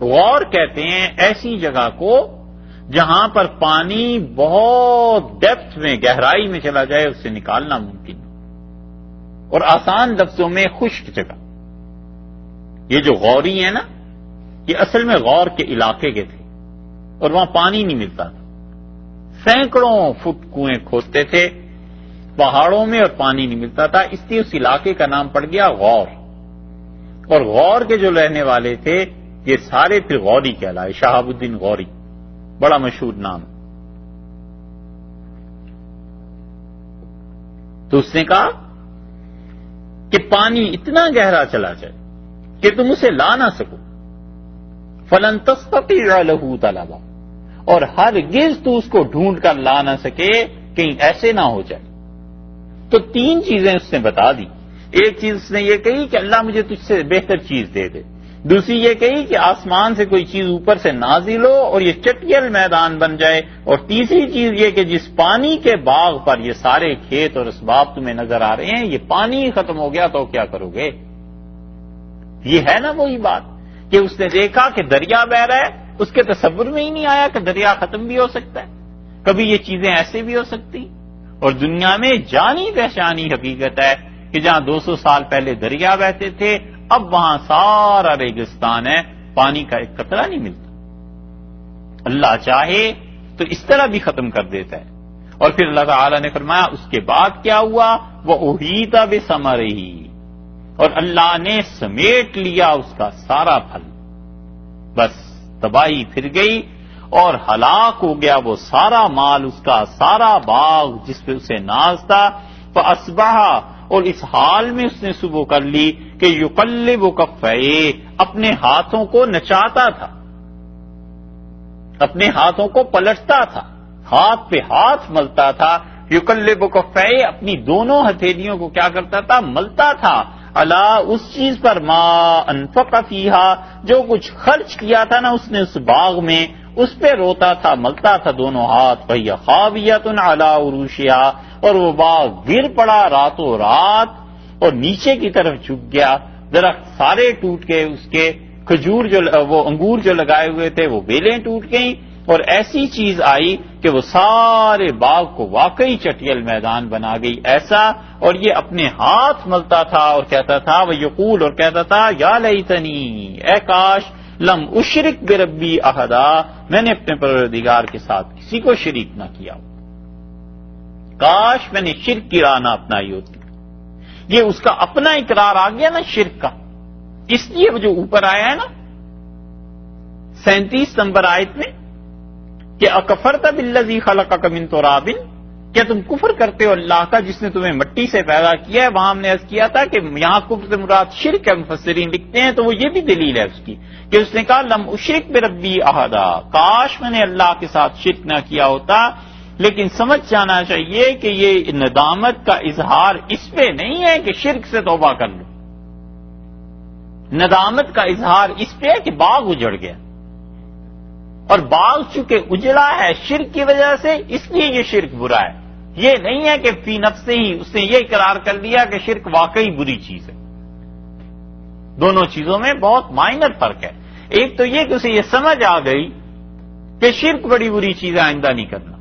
غور کہتے ہیں ایسی جگہ کو جہاں پر پانی بہت ڈیپتھ میں، گہرائی میں چلا جائے، اس سے نکالنا ممکن ہو. اور آسان لفظوں میں خشک جگہ. یہ جو غوری ہیں نا یہ اصل میں غور کے علاقے کے تھے اور وہاں پانی نہیں ملتا تھا. سینکڑوں فٹ کنویں کھودتے تھے پہاڑوں میں اور پانی نہیں ملتا تھا، اس لیے اس علاقے کا نام پڑ گیا غور. اور غور کے جو رہنے والے تھے یہ سارے پھر غوری کہلائے. شہاب الدین غوری بڑا مشہور نام. تو اس نے کہا کہ پانی اتنا گہرا چلا جائے کہ تم اسے لا نہ سکو. فلن تستطيع له طلبا، اور ہرگز تو اس کو ڈھونڈ کر لا نہ سکے، کہیں ایسے نہ ہو جائے. تو 3 چیزیں اس نے بتا دی. ایک چیز اس نے یہ کہی کہ اللہ مجھے تجھ سے بہتر چیز دے دے. دوسری یہ کہی کہ آسمان سے کوئی چیز اوپر سے نازل ہو اور یہ چٹیل میدان بن جائے. اور تیسری چیز یہ کہ جس پانی کے باغ پر یہ سارے کھیت اور اسباب تمہیں نظر آ رہے ہیں، یہ پانی ختم ہو گیا تو کیا کرو گے؟ یہ ہے نا وہی بات کہ اس نے دیکھا کہ دریا بہ رہا ہے، اس کے تصور میں ہی نہیں آیا کہ دریا ختم بھی ہو سکتا ہے، کبھی یہ چیزیں ایسے بھی ہو سکتی. اور دنیا میں جانی پہچانی حقیقت ہے کہ جہاں 200 سال پہلے دریا بہتے تھے اب وہاں سارا ریگستان ہے، پانی کا ایک قطرہ نہیں ملتا. اللہ چاہے تو اس طرح بھی ختم کر دیتا ہے. اور پھر اللہ تعالی نے فرمایا اس کے بعد کیا ہوا؟ وَأُحِيطَ بِثَمَرِهِ، اور اللہ نے سمیٹ لیا اس کا سارا پھل. بس تباہی پھر گئی اور ہلاک ہو گیا وہ سارا مال، اس کا سارا باغ جس پہ اسے ناز تھا. فَأَصْبَحَ، اور اس حال میں اس نے صبح کر لی کہ یقلب کفیہ، اپنے ہاتھوں کو نچاتا تھا، اپنے ہاتھوں کو پلٹتا تھا، ہاتھ پہ ہاتھ ملتا تھا. یقلب کفیہ، اپنی دونوں ہتھیلیوں کو کیا کرتا تھا؟ ملتا تھا. اللہ اس چیز پر ما انفق فیہا، جو کچھ خرچ کیا تھا نا اس نے اس باغ میں، اس پہ روتا تھا، ملتا تھا دونوں ہاتھ. فہی خاویۃ علی عروشہا، اور وہ باغ گر پڑا راتوں رات اور نیچے کی طرف جھک گیا. درخت سارے ٹوٹ گئے، اس کے کھجور وہ انگور جو لگائے ہوئے تھے وہ بیلیں ٹوٹ گئیں. اور ایسی چیز آئی کہ وہ سارے باغ کو واقعی چٹیل میدان بنا گئی ایسا. اور یہ اپنے ہاتھ ملتا تھا اور کہتا تھا وہ یقول، اور کہتا تھا یا لیتنی، اے کاش، لم اشرک بربی احدا، میں نے اپنے پروردگار کے ساتھ کسی کو شریک نہ کیا، کاش میں نے شرک کی راہ نہ اپنائی ہوتی. یہ اس کا اپنا اقرار آ گیا نا شرک کا. اس لیے وہ جو اوپر آیا ہے نا 37 نمبر آیت میں کہ اکفرت بالذی خلقک من تراب، کیا تم کفر کرتے ہو اللہ کا جس نے تمہیں مٹی سے پیدا کیا ہے؟ وہاں ہم نے عرض کیا تھا کہ یہاں کفر سے مراد شرک ہے، مفسرین لکھتے ہیں تو وہ یہ بھی دلیل ہے اس کی کہ اس نے کہا لم اشرک بربی احدا، کاش میں نے اللہ کے ساتھ شرک نہ کیا ہوتا۔ لیکن سمجھ جانا چاہیے کہ یہ ندامت کا اظہار اس پہ نہیں ہے کہ شرک سے توبہ کر لو، ندامت کا اظہار اس پہ ہے کہ باغ اجڑ گیا، اور باغ چونکہ اجڑا ہے شرک کی وجہ سے اس لیے یہ شرک برا ہے، یہ نہیں ہے کہ فی نفس ہی اس نے یہ اقرار کر لیا کہ شرک واقعی بری چیز ہے۔ دونوں چیزوں میں بہت مائنر فرق ہے۔ ایک تو یہ کہ اسے یہ سمجھ آ گئی کہ شرک بڑی بری چیز ہے، آئندہ نہیں کرنا،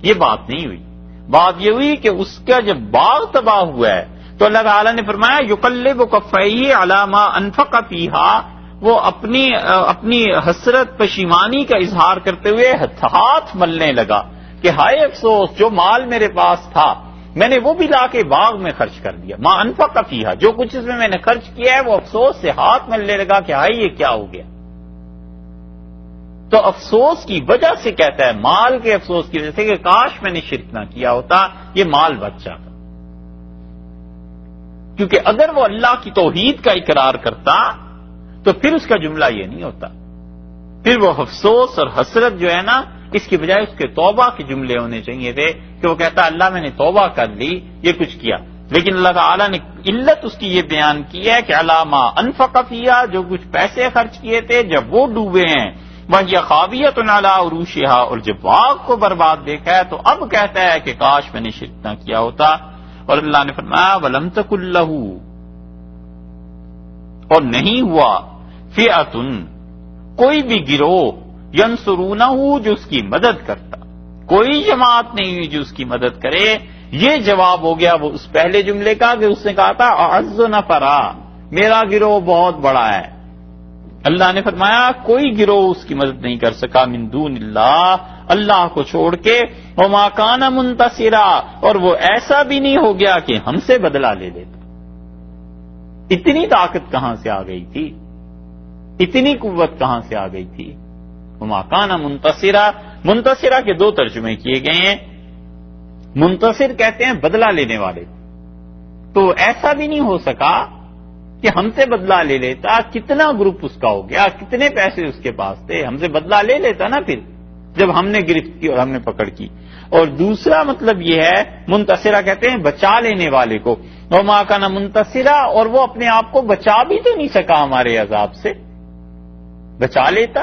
یہ بات نہیں ہوئی۔ بات یہ ہوئی کہ اس کا جب باغ تباہ ہوا ہے تو اللہ تعالیٰ نے فرمایا یقلب کفیہ علی ما انفق فیہا، وہ اپنی حسرت پشیمانی کا اظہار کرتے ہوئے ہاتھ ملنے لگا کہ ہائے افسوس، جو مال میرے پاس تھا میں نے وہ بھی لا کے باغ میں خرچ کر دیا، ما انفق فیہا، جو کچھ اس میں نے خرچ کیا ہے وہ افسوس سے ہاتھ ملنے لگا کہ ہائے یہ کیا ہو گیا۔ تو افسوس کی وجہ سے کہتا ہے، مال کے افسوس کی وجہ سے کہ کاش میں نے شرک نہ کیا ہوتا، یہ مال بچ جاتا۔ کیونکہ اگر وہ اللہ کی توحید کا اقرار کرتا تو پھر اس کا جملہ یہ نہیں ہوتا، پھر وہ افسوس اور حسرت جو ہے نا اس کی بجائے اس کے توبہ کے جملے ہونے چاہیے تھے کہ وہ کہتا اللہ میں نے توبہ کر لی، یہ کچھ کیا۔ لیکن اللہ تعالیٰ نے علت اس کی یہ بیان کی ہے کہ علاما انفق فیہا، جو کچھ پیسے خرچ کیے تھے جب وہ ڈوبے ہیں، وہی خاویۃ علی عروشہا، اور جب باغ کو برباد دیکھا ہے تو اب کہتا ہے کہ کاش میں نے شرک نہ کیا ہوتا۔ اور اللہ نے فرمایا ولم تکن لہ، اور نہیں ہوا فئۃ، کوئی بھی گروہ، ینصرونہ، جو اس کی مدد کرتا، کوئی جماعت نہیں ہوئی جو اس کی مدد کرے۔ یہ جواب ہو گیا وہ اس پہلے جملے کا کہ اس نے کہا تھا اعز نفرا، میرا گروہ بہت بڑا ہے۔ اللہ نے فرمایا کوئی گروہ اس کی مدد نہیں کر سکا من دون اللہ، اللہ کو چھوڑ کے، وما کان منتصرا، اور وہ ایسا بھی نہیں ہو گیا کہ ہم سے بدلہ لے لیتا۔ اتنی طاقت کہاں سے آ گئی تھی، اتنی قوت کہاں سے آ گئی تھی؟ وما کان منتصرا، منتصرا کے دو ترجمے کیے گئے ہیں۔ منتصر کہتے ہیں بدلہ لینے والے، تو ایسا بھی نہیں ہو سکا کہ ہم سے بدلہ لے لیتا۔ کتنا گروپ اس کا ہو گیا، کتنے پیسے اس کے پاس تھے، ہم سے بدلہ لے لیتا نا پھر جب ہم نے گرفت کی اور ہم نے پکڑ کی۔ اور دوسرا مطلب یہ ہے منتصرہ کہتے ہیں بچا لینے والے کو، وما کان منتصرا، اور وہ اپنے آپ کو بچا بھی تو نہیں سکا ہمارے عذاب سے، بچا لیتا،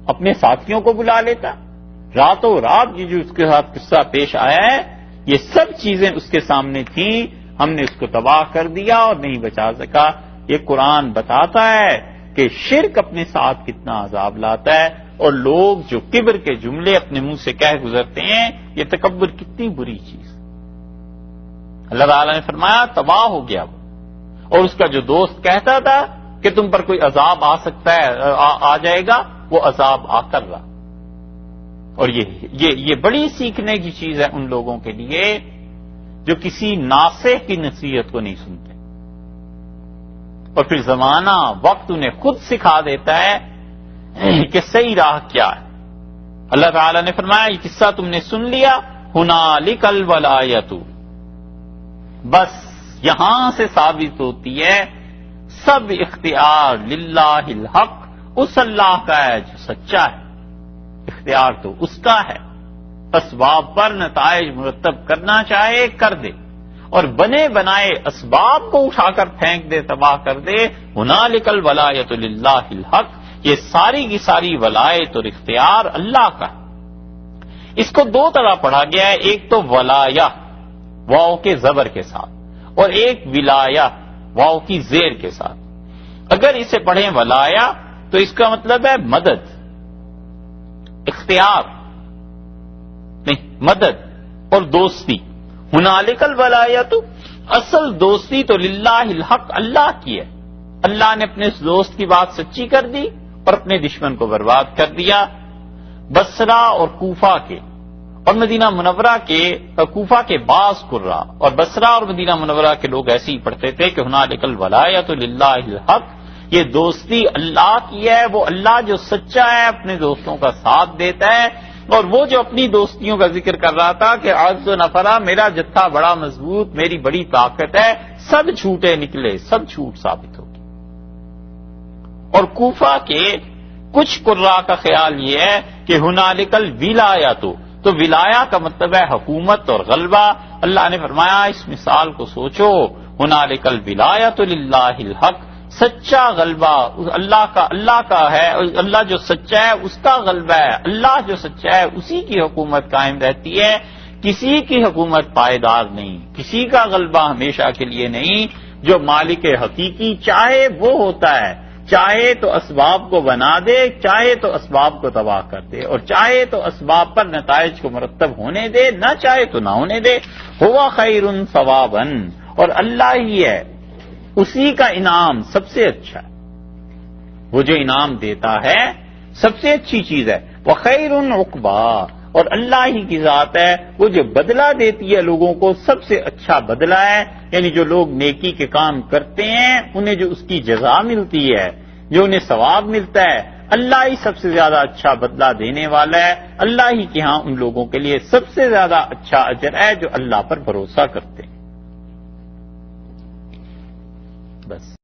اپنے ساتھیوں کو بلا لیتا۔ راتوں رات یہ جو اس کے ساتھ قصہ پیش آیا ہے، یہ سب چیزیں اس کے سامنے تھیں، ہم نے اس کو تباہ کر دیا اور نہیں بچا سکا۔ یہ قرآن بتاتا ہے کہ شرک اپنے ساتھ کتنا عذاب لاتا ہے، اور لوگ جو کبر کے جملے اپنے منہ سے کہہ گزرتے ہیں، یہ تکبر کتنی بری چیز۔ اللہ تعالیٰ نے فرمایا تباہ ہو گیا وہ، اور اس کا جو دوست کہتا تھا کہ تم پر کوئی عذاب آ سکتا ہے، آ جائے گا، وہ عذاب آ کر رہا۔ اور یہ بڑی سیکھنے کی چیز ہے ان لوگوں کے لیے جو کسی ناصح کی نصیحت کو نہیں سنتے، اور پھر زمانہ وقت انہیں خود سکھا دیتا ہے کہ صحیح راہ کیا ہے۔ اللہ تعالیٰ نے فرمایا یہ قصہ تم نے سن لیا، ہنالک الولایۃ، بس یہاں سے ثابت ہوتی ہے سب اختیار للہ الحق، اس اللہ کا ہے جو سچا ہے، اختیار تو اس کا ہے، اسباب پر نتائج مرتب کرنا چاہے کر دے، اور بنے بنائے اسباب کو اٹھا کر پھینک دے، تباہ کر دے۔ ہنالک الولایۃ للہ الحق، یہ ساری کی ساری ولایت اور اختیار اللہ کا ہے۔ اس کو دو طرح پڑھا گیا ہے، ایک تو ولایا واو کے زبر کے ساتھ، اور ایک ولایا واو کی زیر کے ساتھ۔ اگر اسے پڑھیں ولایا تو اس کا مطلب ہے مدد، اختیار نہیں، مدد اور دوستی۔ ہنالک الولایۃ، اصل دوستی تو للہ الحق، اللہ کی ہے۔ اللہ نے اپنے اس دوست کی بات سچی کر دی اور اپنے دشمن کو برباد کر دیا۔ بصرہ اور کوفہ کے اور مدینہ منورہ کے، کوفہ کے بعض قراء اور بصرہ اور مدینہ منورہ کے لوگ ایسے ہی پڑھتے تھے کہ ہنالک الولایۃ للہ الحق، یہ دوستی اللہ کی ہے، وہ اللہ جو سچا ہے اپنے دوستوں کا ساتھ دیتا ہے. اور وہ جو اپنی دوستیوں کا ذکر کر رہا تھا کہ عز و نفرا، میرا جتھا بڑا مضبوط، میری بڑی طاقت ہے، سب جھوٹے نکلے، سب جھوٹ ثابت ہوگی. اور کوفہ کے کچھ قراء کا خیال یہ ہے کہ ہنالک الولایۃ، تو ولایا کا مطلب ہے حکومت اور غلبہ. اللہ نے فرمایا اس مثال کو سوچو، ہنالک الولایۃ للہ الحق، سچا غلبہ اللہ کا ہے، اللہ جو سچا ہے اس کا غلبہ ہے، اللہ جو سچا ہے اسی کی حکومت قائم رہتی ہے. کسی کی حکومت پائیدار نہیں، کسی کا غلبہ ہمیشہ کے لیے نہیں. جو مالک حقیقی چاہے وہ ہوتا ہے، چاہے تو اسباب کو بنا دے، چاہے تو اسباب کو تباہ کر دے، اور چاہے تو اسباب پر نتائج کو مرتب ہونے دے، نہ چاہے تو نہ ہونے دے. ہوا خیر ثوابا، اور اللہ ہی ہے، اسی کا انعام سب سے اچھا ہے. وہ جو انعام دیتا ہے سب سے اچھی چیز ہے. وخیر عقبا، اور اللہ ہی کی ذات ہے، وہ جو بدلہ دیتی ہے لوگوں کو سب سے اچھا بدلہ ہے. یعنی جو لوگ نیکی کے کام کرتے ہیں انہیں جو اس کی جزا ملتی ہے، جو انہیں ثواب ملتا ہے، اللہ ہی سب سے زیادہ اچھا بدلہ دینے والا ہے. اللہ ہی کے ہاں ان لوگوں کے لیے سب سے زیادہ اچھا اجر ہے جو اللہ پر بھروسہ کرتے ہیں. بس